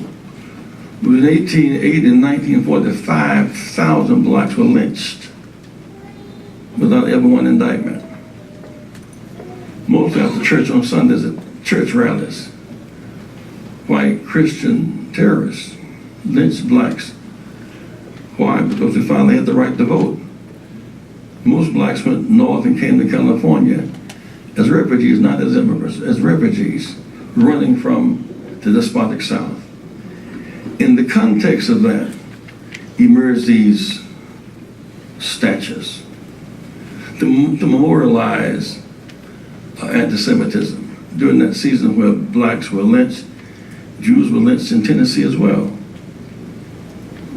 Between 1880 and 1940, 5,000 blacks were lynched without ever one indictment. Mostly after church on Sundays at church rallies. White Christian terrorists lynched blacks. Why? Because they finally had the right to vote. Most blacks went north and came to California as refugees, not as immigrants, as refugees, running from the despotic South. In the context of that, emerged these statues to memorialize anti-Semitism during that season where blacks were lynched. Jews were lynched in Tennessee as well.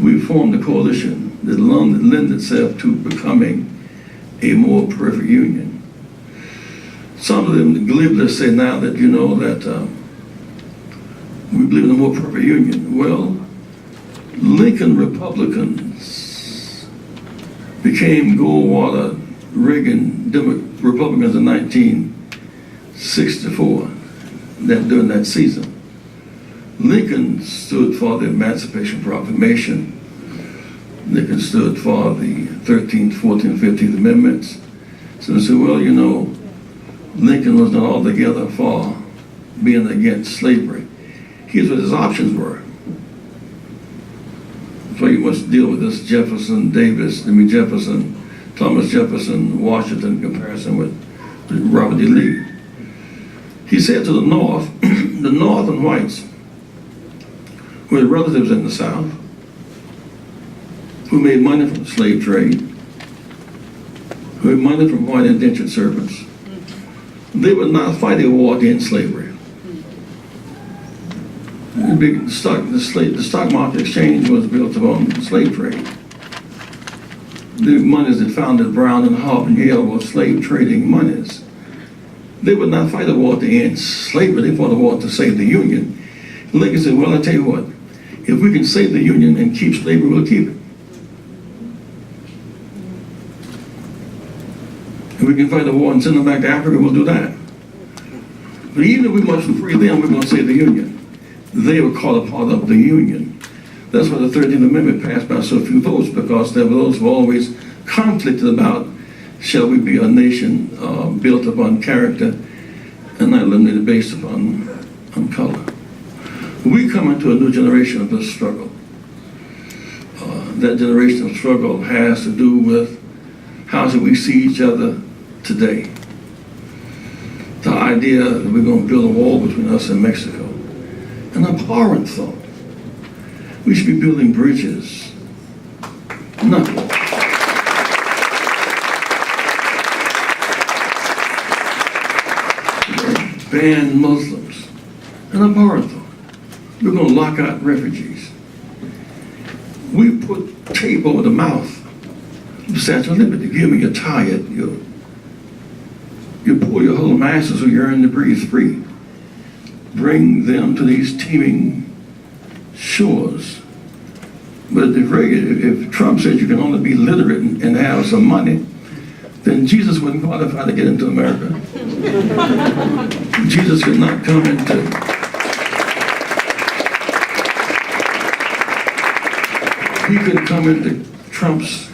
We formed a coalition that lent itself to becoming a more perfect union. Some of them glibly say now that, you know, that we believe in a more perfect union. Well, Lincoln Republicans became Goldwater Reagan Republicans in 1964, during that season. Lincoln stood for the Emancipation Proclamation. Lincoln stood for the 13th, 14th, 15th Amendments. So they said, well, you know, Lincoln was not altogether for being against slavery. Here's what his options were. So you must deal with this Thomas Jefferson, Washington comparison with Robert E. Lee. He said to the North, the Northern whites, who had relatives in the South, who made money from the slave trade, who had money from white indentured servants, they would not fight a war against slavery. The stock market exchange was built upon the slave trade. The monies that founded Brown and Harvard and Yale were slave trading monies. They would not fight a war to end slavery, they fought a war to save the Union. Lincoln said, well, I tell you what, if we can save the Union and keep slavery, we'll keep it. If we can fight a war and send them back to Africa, we'll do that. But even if we mustn't free them, we're going to save the Union. They were called a part of the Union. That's why the 13th Amendment passed by so few votes, because there were those who always conflicted about, shall we be a nation built upon character and not limited based upon color. We come into a new generation of this struggle. That generation of struggle has to do with how should we see each other today. The idea that we're going to build a wall between us and Mexico. An abhorrent thought. We should be building bridges, not walls. Ban Muslims. An abhorrent thought. We're going to lock out refugees. We put tape over the mouth of the Statue of Liberty. Give me your tired, you poor, your whole masses who yearn to breathe free. Bring them to these teeming shores. But if Trump says you can only be literate and have some money, then Jesus wouldn't qualify to get into America. Jesus could not come into he couldn't come into Trump's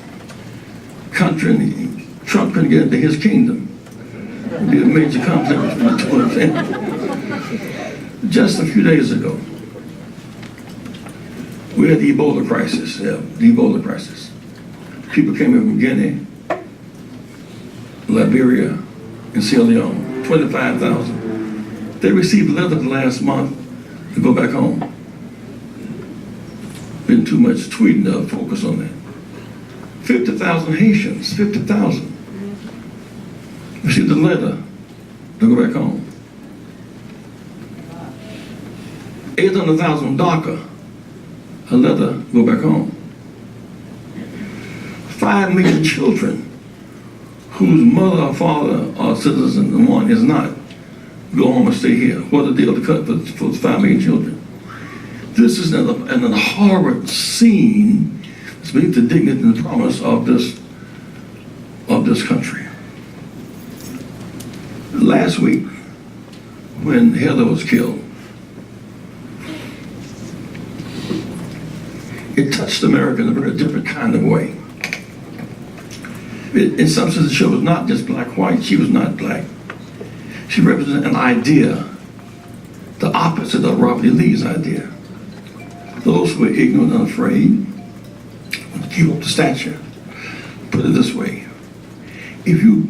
country, and Trump couldn't get into his kingdom. It'd be a major conflict between the two of them. Just a few days ago, we had the Ebola crisis. People came in from Guinea, Liberia, and Sierra Leone, 25,000. They received letters last month to go back home. Been too much tweeting to focus on that. 50,000 Haitians, 50,000, received a letter to go back home. 800,000 DACA, a letter to go back home. 5 million children whose mother or father or citizen and one is not, go home and stay here. What a deal to cut for 5 million children. This is an horrid scene that's beneath the dignity and the promise of this country. Last week, when Heather was killed, it touched America in a very different kind of way. In some sense, she was not just black-white. She was not black. She represented an idea, the opposite of Robert E. Lee's idea. Those who were ignorant and afraid would keep up the stature. Put it this way: if you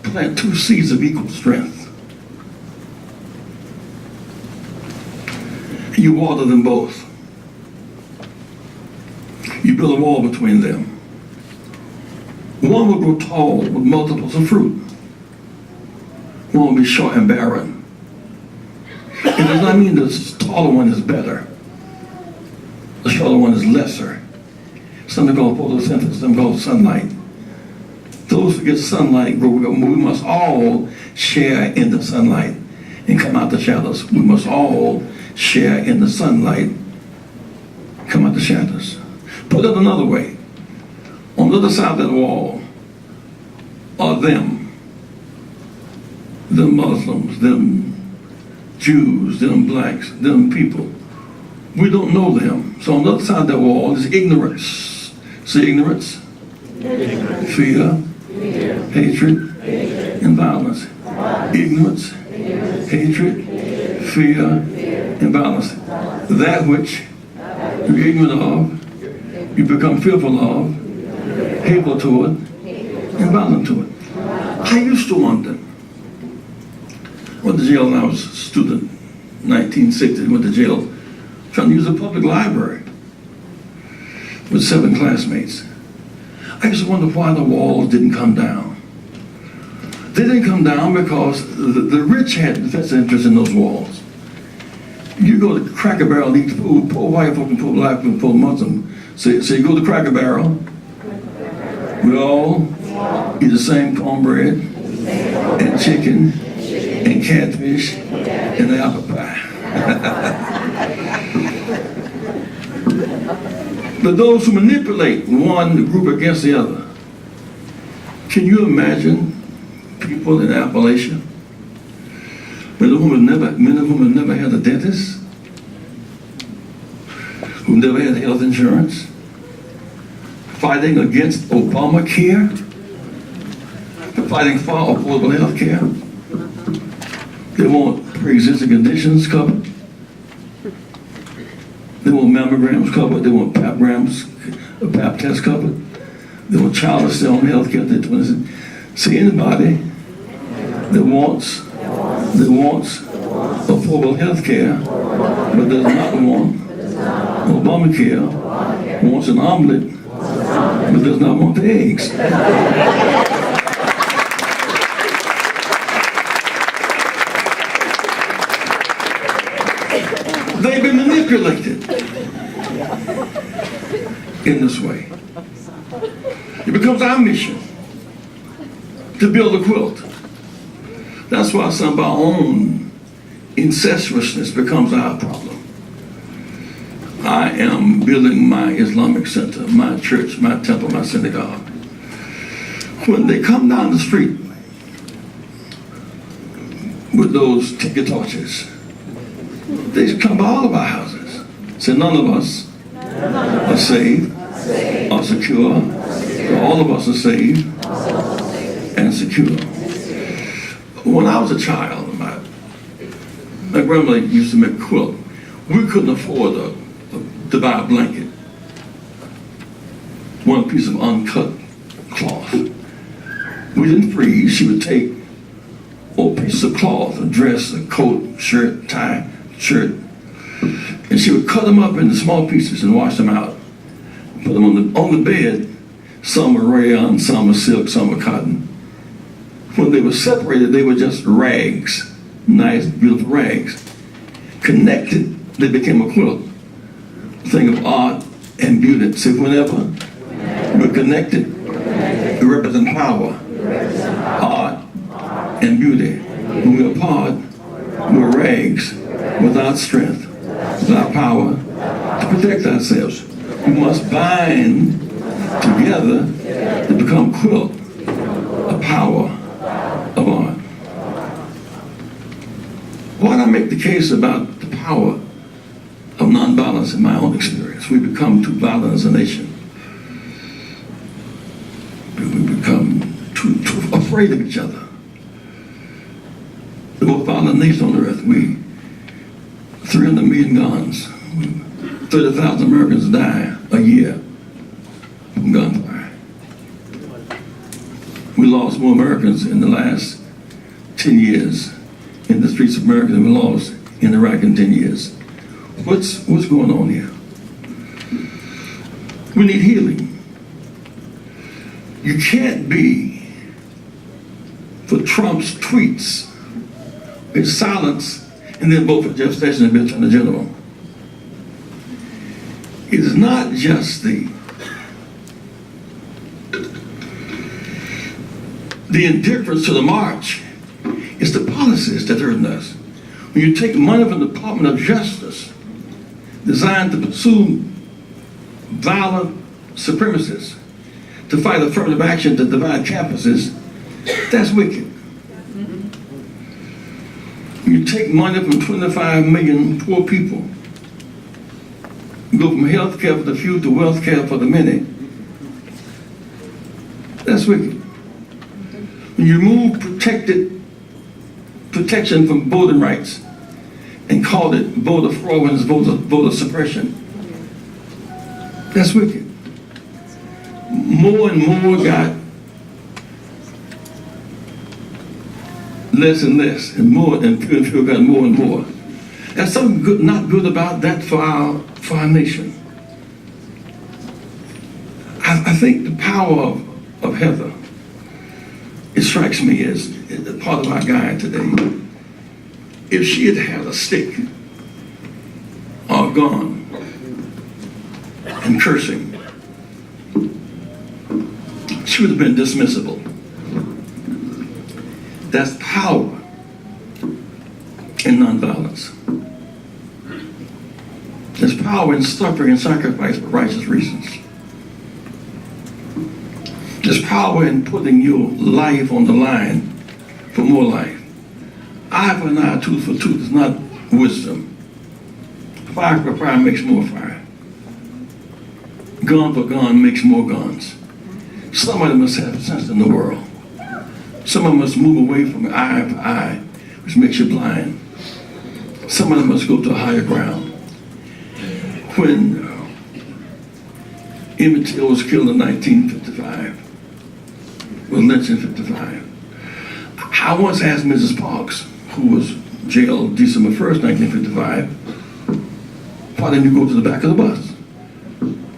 plant 2 seeds of equal strength, you water them both, you build a wall between them. One will grow tall with multiples of fruit. One will be short and barren. It does not mean the taller one is better. The shorter one is lesser. Something called photosynthesis, something called sunlight. Those who get sunlight, we must all share in the sunlight and come out the shadows. We must all share in the sunlight, come out the shadows. Put it another way. On the other side of that wall are them Muslims, them Jews, them blacks, them people. We don't know them. So on the other side of that wall is ignorance. Say ignorance. Ignorance. Fear. Hatred. And violence. Ignorance. Hatred. Fear. And violence. That which you're ignorant of, you become fearful of, hateful to it, and violent to it. I used to wonder. Went to jail when I was a student, 1960, went to jail trying to use a public library with 7 classmates. I used to wonder why the walls didn't come down. They didn't come down because the rich had vested interest in those walls. You go to Cracker Barrel and eat food, poor white folk and poor black folk and poor Muslim. So you go to Cracker Barrel, we all eat the same cornbread and chicken and catfish and apple pie. But those who manipulate one group against the other, can you imagine people in Appalachia, many of whom have never had a dentist, who never had health insurance, fighting against Obamacare, fighting for affordable health care? They want pre-existing conditions covered. They want mammograms covered. They want pap tests covered. They want child health care. See, anybody that wants affordable health care but does not want Obamacare, wants an omelet but does not want the eggs. They've been manipulated in this way. It becomes our mission to build a quilt. That's why some of our own incestuousness becomes our problem. I am building my Islamic center, my church, my temple, my synagogue. When they come down the street with those ticket torches, they come by all of our houses. Say none of us are saved, are secure. All of us are saved and secure. When I was a child, my grandmother used to make a quilt. We couldn't afford to buy a blanket. One piece of uncut cloth. We didn't freeze. She would take or pieces of cloth, a dress, a coat, shirt, tie, shirt. And she would cut them up into small pieces and wash them out. Put them on the bed. Some were rayon, some were silk, some were cotton. When they were separated, they were just rags, nice, beautiful rags. Connected, they became a quilt. Thing of art and beauty. See, whenever we're connected, we represent power, art, and beauty. When we're apart, we're rags, without strength, without power to protect ourselves. We must bind together to become quilt, a power of art. Why do I make the case about the power of nonviolence in my own experience? We become too violent as a nation. We become too afraid of each other. The most violent nation on earth, 300 million guns, 30,000 Americans die a year from gunfire. We lost more Americans in the last 10 years in the streets of America than we lost in Iraq in 10 years. What's going on here? We need healing. You can't be for Trump's tweets, his silence, and then vote for Jeff Sessions and be Attorney General. It is not just the indifference to the march. It's the policies that hurt us. When you take money from the Department of Justice designed to pursue violent supremacists, to fight affirmative action to divide campuses, that's wicked. When you take money from 25 million poor people, you go from health care for the few to wealth care for the many, that's wicked. When you remove protection from voting rights and call it voter fraud and voter suppression, that's wicked. More and more got less and less, and more and fewer got more and more. There's something good, not good about that for our nation. I think the power of Heather, it strikes me as part of our guide today. If she had had a stick or a gun and cursing, she would have been dismissible. That's power in nonviolence. There's power in suffering and sacrifice for righteous reasons. There's power in putting your life on the line for more life. Eye for an eye, tooth for tooth is not wisdom. Fire for fire makes more fire. Gun for gun makes more guns. Somebody must have sense in the world. Someone must move away from eye for eye, which makes you blind. Somebody must go to a higher ground. When Emmett Till was killed in 1955, was lynched in 55, I once asked Mrs. Parks, who was jailed December 1st, 1955, why didn't you go to the back of the bus?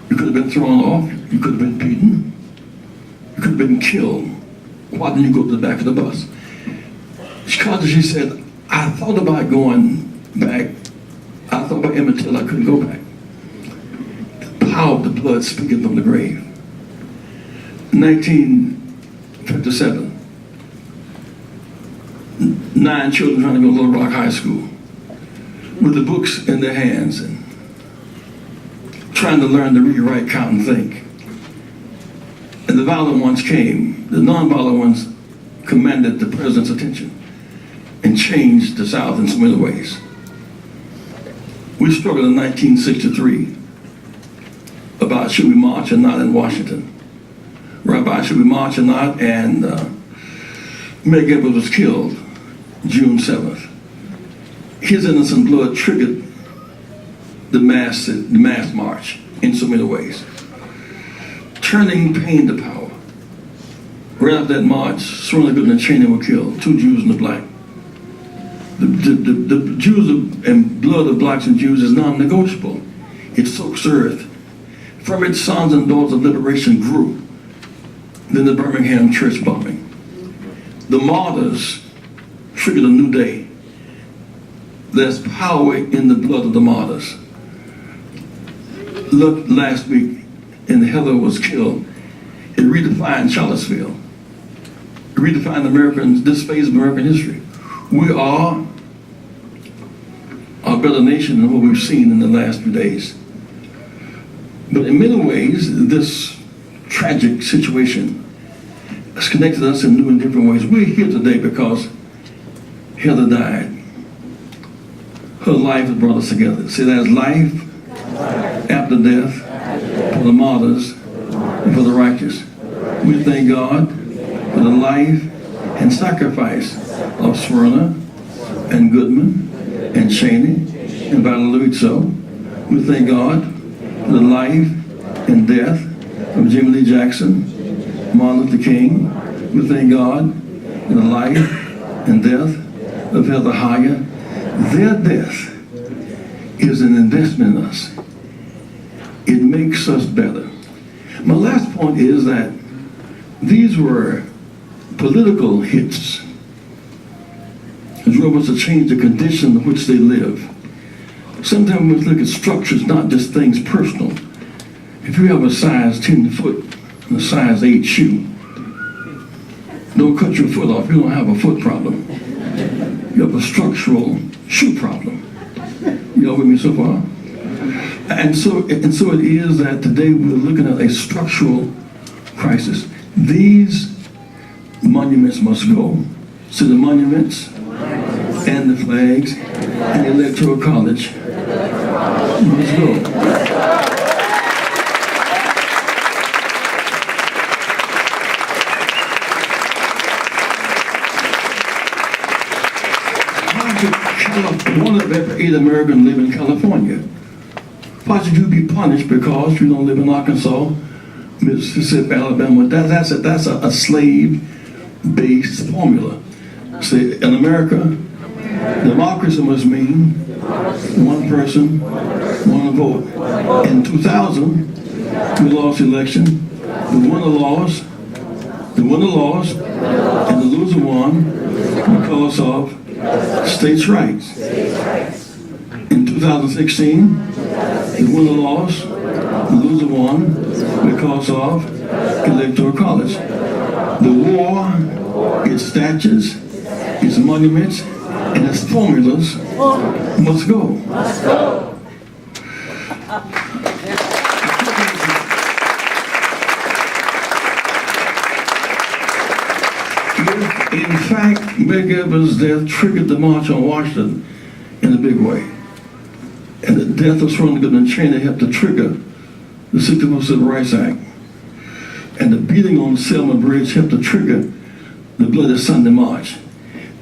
You could have been thrown off, you could have been beaten, you could have been killed. Why didn't you go to the back of the bus? She said, I thought about going back. I thought about Emmett Till, I couldn't go back. The power of the blood speaking from the grave. 1957, 9 children trying to go to Little Rock High School with the books in their hands and trying to learn to read, write, count, and think. And the violent ones came. The nonviolent ones commanded the president's attention and changed the South in so many ways. We struggled in 1963 about should we march or not in Washington. Rabbi, should we march or not? And Medgar Evers was killed June 7th. His innocent blood triggered the mass march in so many ways. Turning pain to power. Right after that march, Swanner Goodman and Cheney were killed, 2 Jews and a black. The Jews and blood of blacks and Jews is non-negotiable. It soaks earth. From its sons and daughters of liberation grew. Then the Birmingham church bombing. The martyrs triggered a new day. There's power in the blood of the martyrs. Look, last week, and Heather was killed. It redefined Charlottesville. It redefined this phase of American history. We are a better nation than what we've seen in the last few days. But in many ways, this tragic situation has connected us in new and different ways. We're here today because Heather died. Her life has brought us together. See, there's life after death for the martyrs and for the righteous. We thank God for the life and sacrifice of Smyrna and Goodman and Cheney and Valelucho. We thank God for the life and death of Jimmy Lee Jackson, Martin Luther King. We thank God for the life and death of Heather Heyer. Their death is an investment in us. It makes us better. My last point is that these were political hits. It drove us to change the condition in which they live. Sometimes we must look at structures, not just things personal. If you have a size 10 foot and a size 8 shoe, don't cut your foot off. You don't have a foot problem. You have a structural shoe problem. You all with me so far? And so it is that today we're looking at a structural crisis. These monuments must go. So the monuments and the flags and the Electoral College must go. One of every 8 Americans live in California. Why should you be punished because you don't live in Arkansas, Mississippi, Alabama? That's a slave-based formula. See, in America, democracy must mean one person, one vote. In 2000, we lost the election. The winner lost, and the loser won because of states' rights. In 2016, the winner lost, the loser won because of Electoral College. The war, its statutes, its monuments, and its formulas must go. In fact, Medgar Evers' death triggered the March on Washington in a big way. And the death of Smyrna Goodman Cheney helped to trigger the 64 Civil Rights Act. And the beating on Selma Bridge helped to trigger the Bloody Sunday March.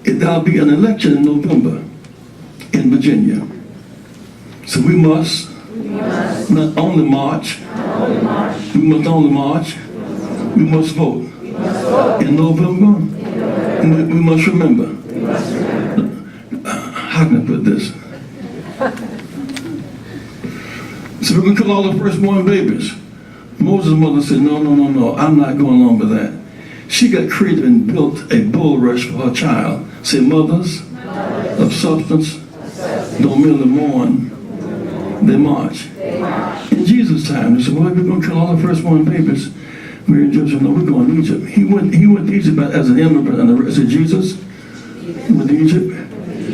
There'll be an election in November in Virginia. So we must not only march, we must vote. In November, we must remember. How can I put this? So we're going to kill all the firstborn babies. Moses' mother said, no, I'm not going along with that. She got creative and built a bull rush for her child. Say, mothers of substance don't merely mourn, they march. In Jesus' time, they said, well, we're going to kill all the firstborn babies. We're in Jerusalem. No, we're going to Egypt. He went to Egypt as an immigrant. And I said, Jesus went to Egypt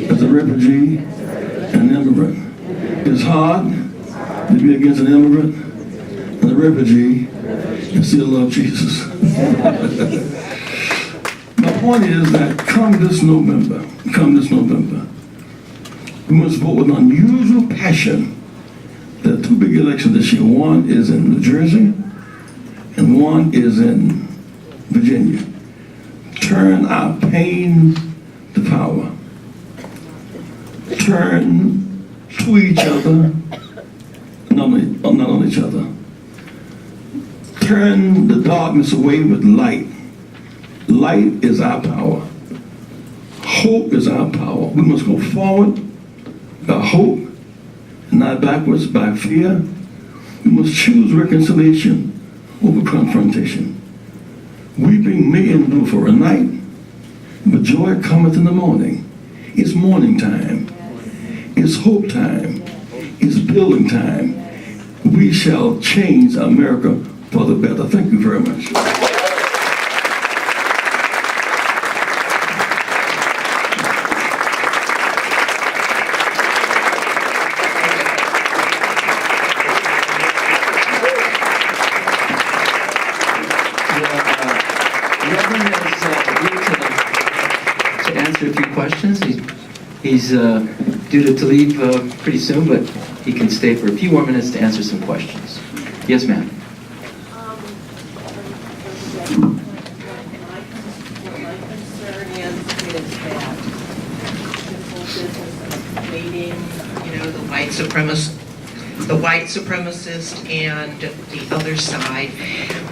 as a refugee and an immigrant. It's hard to be against an immigrant and a refugee and still love Jesus. My point is that come this November, we must vote with unusual passion. There are 2 big elections this year. One is in New Jersey, and one is in Virginia. Turn our pain to power. Turn to each other, not on each other. Turn the darkness away with light. Light is our power. Hope is our power. We must go forward by hope, not backwards by fear. We must choose reconciliation over confrontation. Weeping may endure for a night, but joy cometh in the morning. It's morning time. It's hope time. It's building time. We shall change America for the better. Thank you very much. A few questions. He's due to leave pretty soon, but he can stay for a few more minutes to answer some questions. Yes, ma'am. My concern is that simple business meeting, the white supremacist and the other side.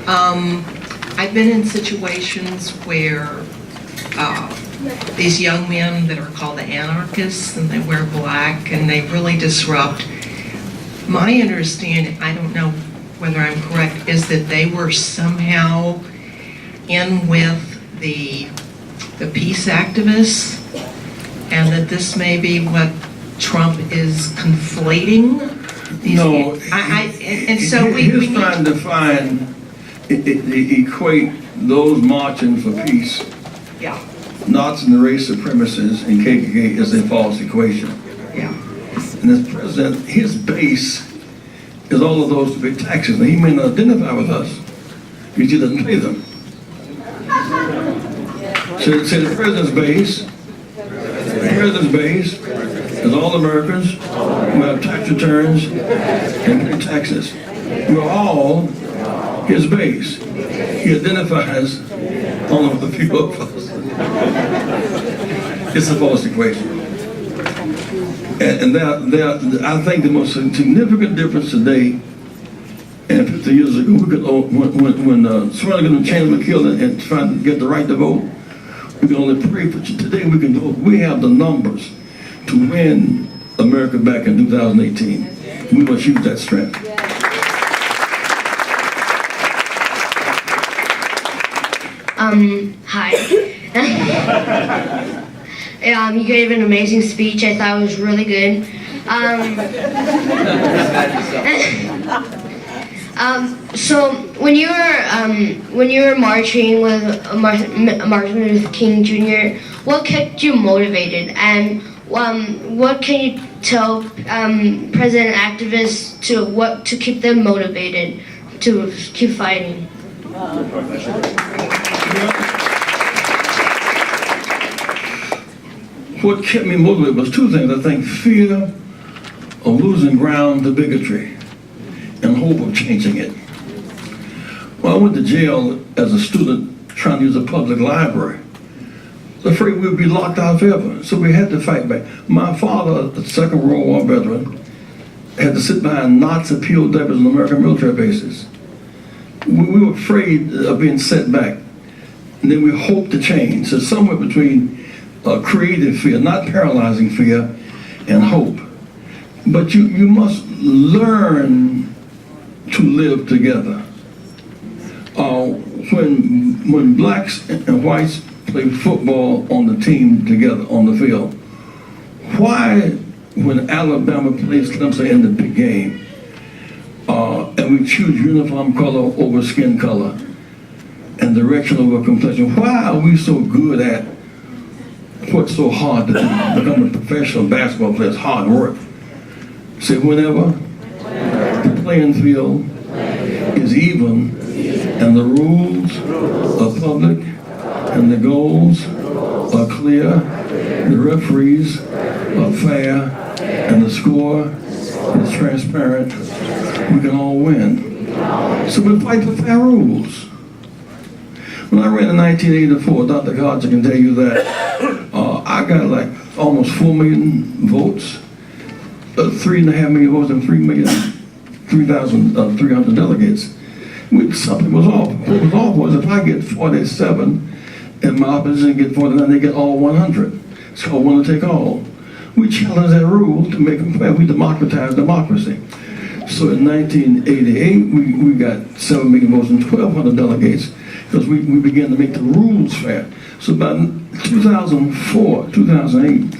I've been in situations where these young men that are called the anarchists, and they wear black, and they really disrupt. My understanding, I don't know whether I'm correct, is that they were somehow in with the peace activists, and that this may be what Trump is conflating. No, and so he's trying to equate those marching for peace. Yeah. Nazis and the race supremacists and KKK is a false equation. Yeah. And as president, his base is all of those big taxes. Now, he may not identify with us because he doesn't pay them. So the president's base is all Americans who have tax returns and pay taxes. We're all his base. He identifies only with a few of us. It's a false equation. And I think the most significant difference today and 50 years ago, when Swanigan and Chandler were killed and trying to get the right to vote, we can only pray for you. Today we can vote. We have the numbers to win America back in 2018. We must use that strength. Hi. You gave an amazing speech. I thought it was really good. So when you were marching with Martin Luther King Jr., what kept you motivated, and what can you tell president activists to keep them motivated to keep fighting? What kept me motivated was two things. I think fear of losing ground to bigotry and hope of changing it. Well, I went to jail as a student trying to use a public library. I was afraid we'd be locked out forever, so we had to fight back. My father, a Second World War veteran, had to sit behind Nazi POWs on American military bases. We were afraid of being set back, and then we hoped to change. So somewhere between creative fear, not paralyzing fear, and hope. But you must learn to live together. When blacks and whites play football on the team together on the field, why when Alabama plays Clemson in the big game, and we choose uniform color over skin color and direction over complexion, why are we so good at what's so hard to do? Become a professional basketball player is hard work. Say whenever the playing field is even and the rules are public and the goals are clear, the referees are fair, and the score is transparent, we can all win. So we fight for fair rules. When I ran in 1984, Dr. Hodge can tell you that I got like almost 4 million votes, 3.5 million votes, and 3,300 delegates. Something was off. What was off was if I get 47 and my opposition get 49, they get all 100. It's called winner take all. We challenged that rule to make them fair. We democratized democracy. So in 1988, we got 7 million votes and 1,200 delegates because we began to make the rules fair. So by 2004, 2008,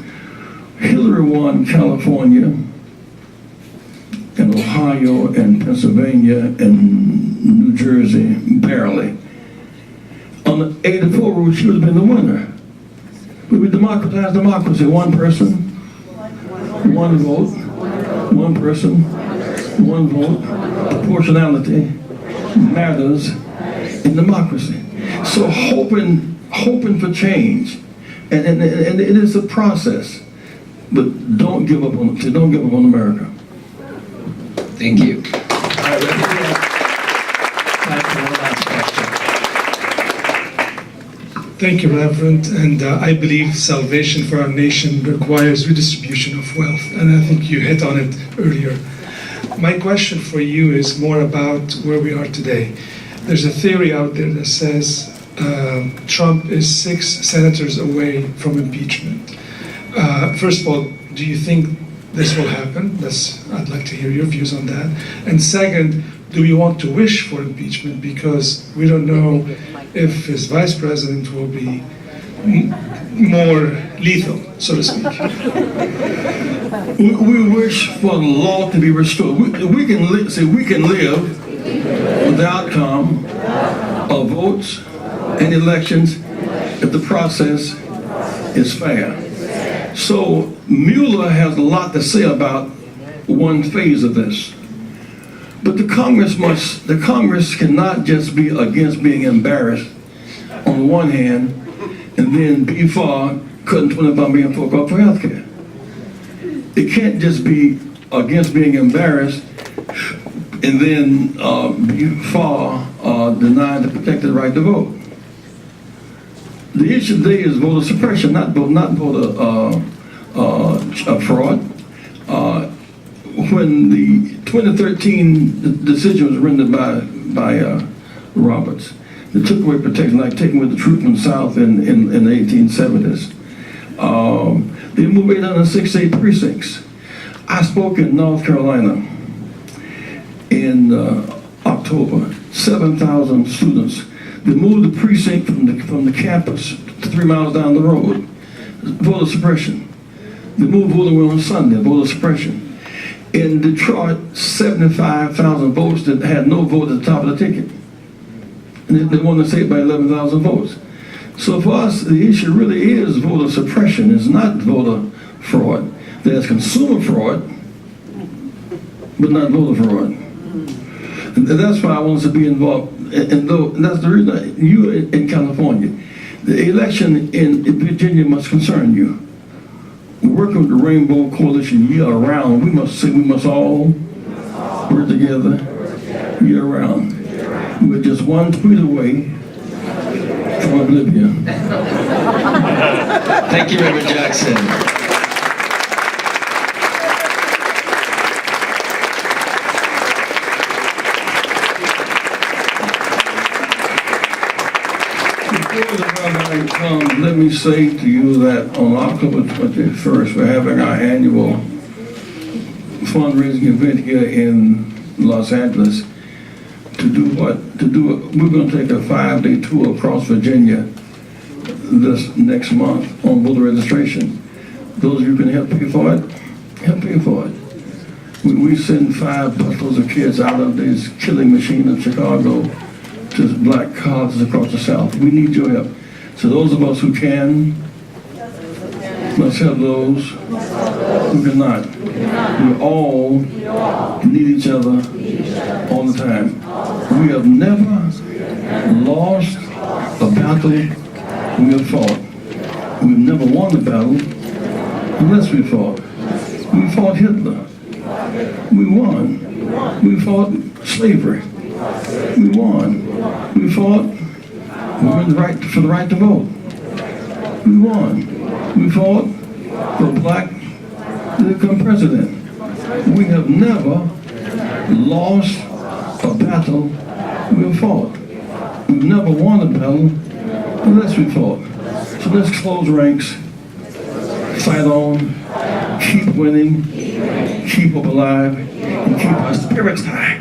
Hillary won California and Ohio and Pennsylvania and New Jersey, barely. On the 84 rule, she would have been the winner. But we democratized democracy. One person, one vote, one person, one vote. Proportionality matters in democracy. So hoping for change, and it is a process. But don't give up on America. Thank you. All right, Reverend, we have time for one last question. Thank you, Reverend. And I believe salvation for our nation requires redistribution of wealth. And I think you hit on it earlier. My question for you is more about where we are today. There's a theory out there that says Trump is 6 senators away from impeachment. First of all, do you think this will happen? I'd like to hear your views on that. And second, do we want to wish for impeachment because we don't know if his vice president will be more lethal, so to speak? We wish for the law to be restored. We can live with the outcome of votes and elections if the process is fair. So Mueller has a lot to say about one phase of this. But the Congress cannot just be against being embarrassed on the one hand and then be for cutting $25 million for health care. It can't just be against being embarrassed and then be for denying the protected right to vote. The issue today is voter suppression, not voter fraud. When the 2013 decision was rendered by Roberts, that took away protection, like taking away the troops from the South in the 1870s. They moved 868 precincts. I spoke in North Carolina in October. 7,000 students. They moved the precinct from the campus 3 miles down the road. Voter suppression. They moved voting on Sunday. Voter suppression. In Detroit, 75,000 votes that had no vote at the top of the ticket. And they won the state by 11,000 votes. So for us, the issue really is voter suppression. It's not voter fraud. There's consumer fraud, but not voter fraud. And that's why I want us to be involved. And that's the reason you in California, the election in Virginia must concern you. We're working with the Rainbow Coalition year round. We must all work together year round. We're just one tweet away from oblivion. Thank you, Reverend Jackson. Let me say to you that on October 21st, we're having our annual fundraising event here in Los Angeles. We're going to take a 5-day tour across Virginia this next month on voter registration. Those of you who can help pay for it, help pay for it. We send 5 busloads of kids out of this killing machine in Chicago to black colleges across the South. We need your help. So those of us who can must help those who cannot. We all need each other all the time. We have never lost a battle we have fought. We've never won a battle unless we fought. We fought Hitler. We won. We fought slavery. We won. We fought for the right to vote. We won. We fought for black to become president. We have never lost a battle we have fought. We've never won a battle unless we fought. So let's close ranks fight on, keep winning, keep hope alive, and keep our spirits high.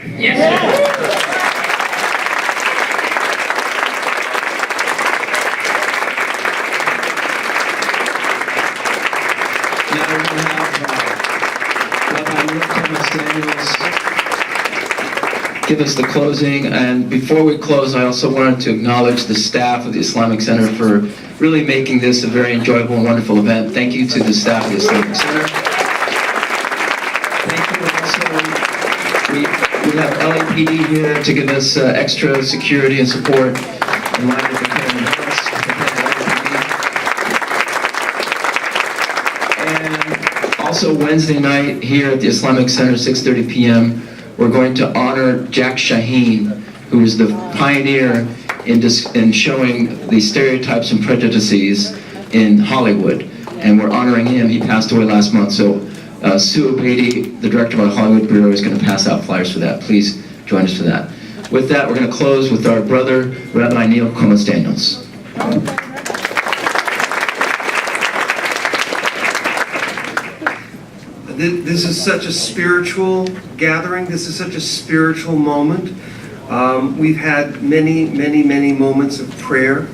Now we're going to have Rabbi Neil Thomas Daniels give us the closing. And before we close, I also wanted to acknowledge the staff of the Islamic Center for really making this a very enjoyable and wonderful event. Thank you to the staff of the Islamic Center. Thank you also. We have LAPD here to give us extra security and support in line with the Keynote. And also Wednesday night here at the Islamic Center, 6:30 p.m., we're going to honor Jack Shaheen, who is the pioneer in showing the stereotypes and prejudices in Hollywood. And we're honoring him. He passed away last month. So Sue Beatty, the director of our Hollywood Bureau, is going to pass out flyers for that. Please join us for that. With that, we're going to close with our brother, Rabbi Neil Thomas Daniels. This is such a spiritual gathering. This is such a spiritual moment. We've had many moments of prayer.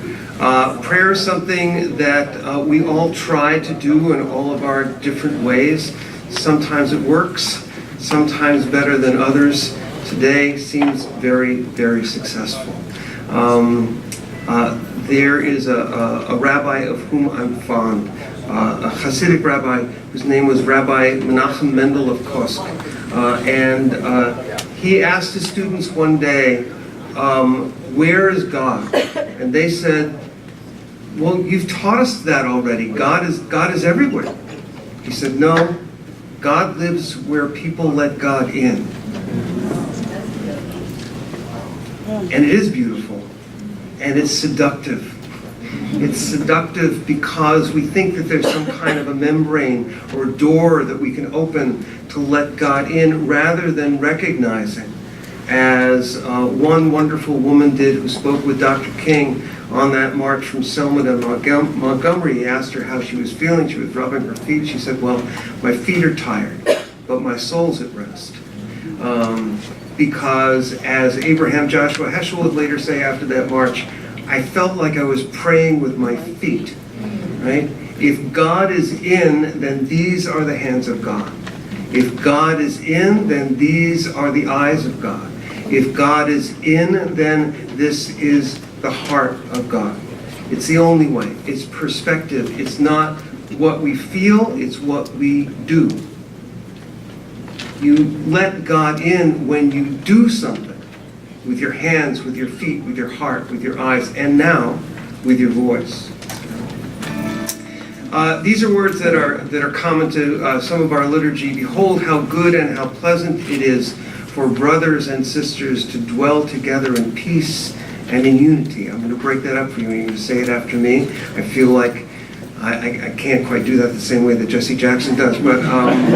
Prayer is something that we all try to do in all of our different ways. Sometimes it works, sometimes better than others. Today seems very successful. There is a rabbi of whom I'm fond, a Hasidic rabbi whose name was Rabbi Menachem Mendel of Kosk. And he asked his students one day, where is God? And they said, well, you've taught us that already. God is everywhere. He said, no, God lives where people let God in. And it is beautiful, and it's seductive. It's seductive because we think that there's some kind of a membrane or door that we can open to let God in, rather than recognizing, as one wonderful woman did who spoke with Dr. King on that march from Selma to Montgomery. He asked her how she was feeling. She was rubbing her feet. She said, well, my feet are tired, but my soul's at rest. Because as Abraham Joshua Heschel would later say after that march, I felt like I was praying with my feet, right? If God is in, then these are the hands of God. If God is in, then these are the eyes of God. If God is in, then this is the heart of God. It's the only way. It's perspective. It's not what we feel, it's what we do. You let God in when you do something. With your hands, with your feet, with your heart, with your eyes, and now with your voice. These are words that are common to some of our liturgy. Behold how good and how pleasant it is for brothers and sisters to dwell together in peace and in unity. I'm going to break that up for you. You're going to say it after me. I feel like I can't quite do that the same way that Jesse Jackson does, but I'm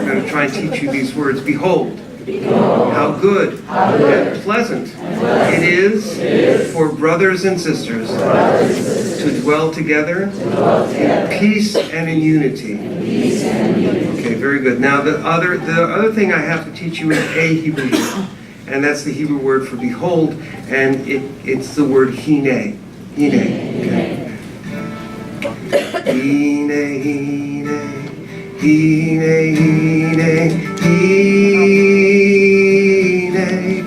going to try and teach you these words. Behold. How good and pleasant it is for brothers and sisters to dwell together in peace and in unity. Okay, very good. Now the other thing I have to teach you is a Hebrew word, and that's the Hebrew word for behold, and it's the word hine. Okay. Hine, hine, hine, hine, hine.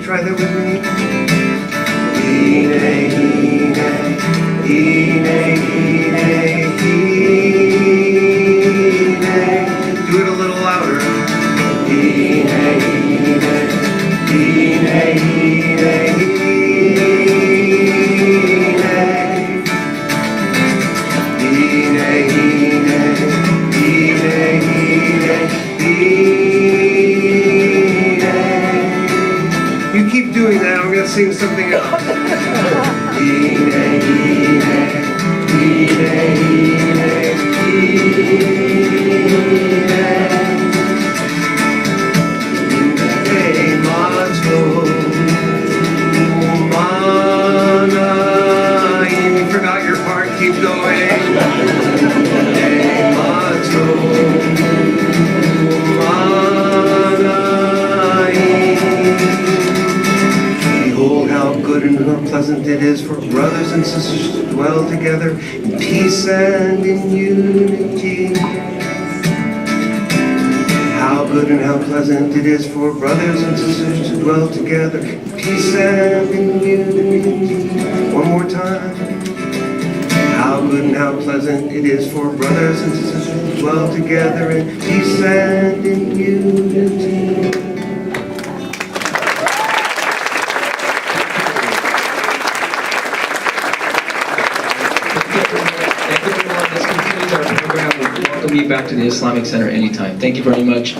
Try that with me. Hine, hine, hine, hine, hine. Do it a little louder. Hine, hine, hine, hine, hine. You keep doing that, I'm going to sing something else. You forgot your part, keep going. it is for brothers and sisters to dwell together in peace and in unity. How good and how pleasant it is for brothers and sisters to dwell together in peace and in unity. One more time. How good and how pleasant it is for brothers and sisters to dwell together in peace and in unity. Thank you, everyone. This concludes our program. We'll welcome you back to the Islamic Center anytime. Thank you very much.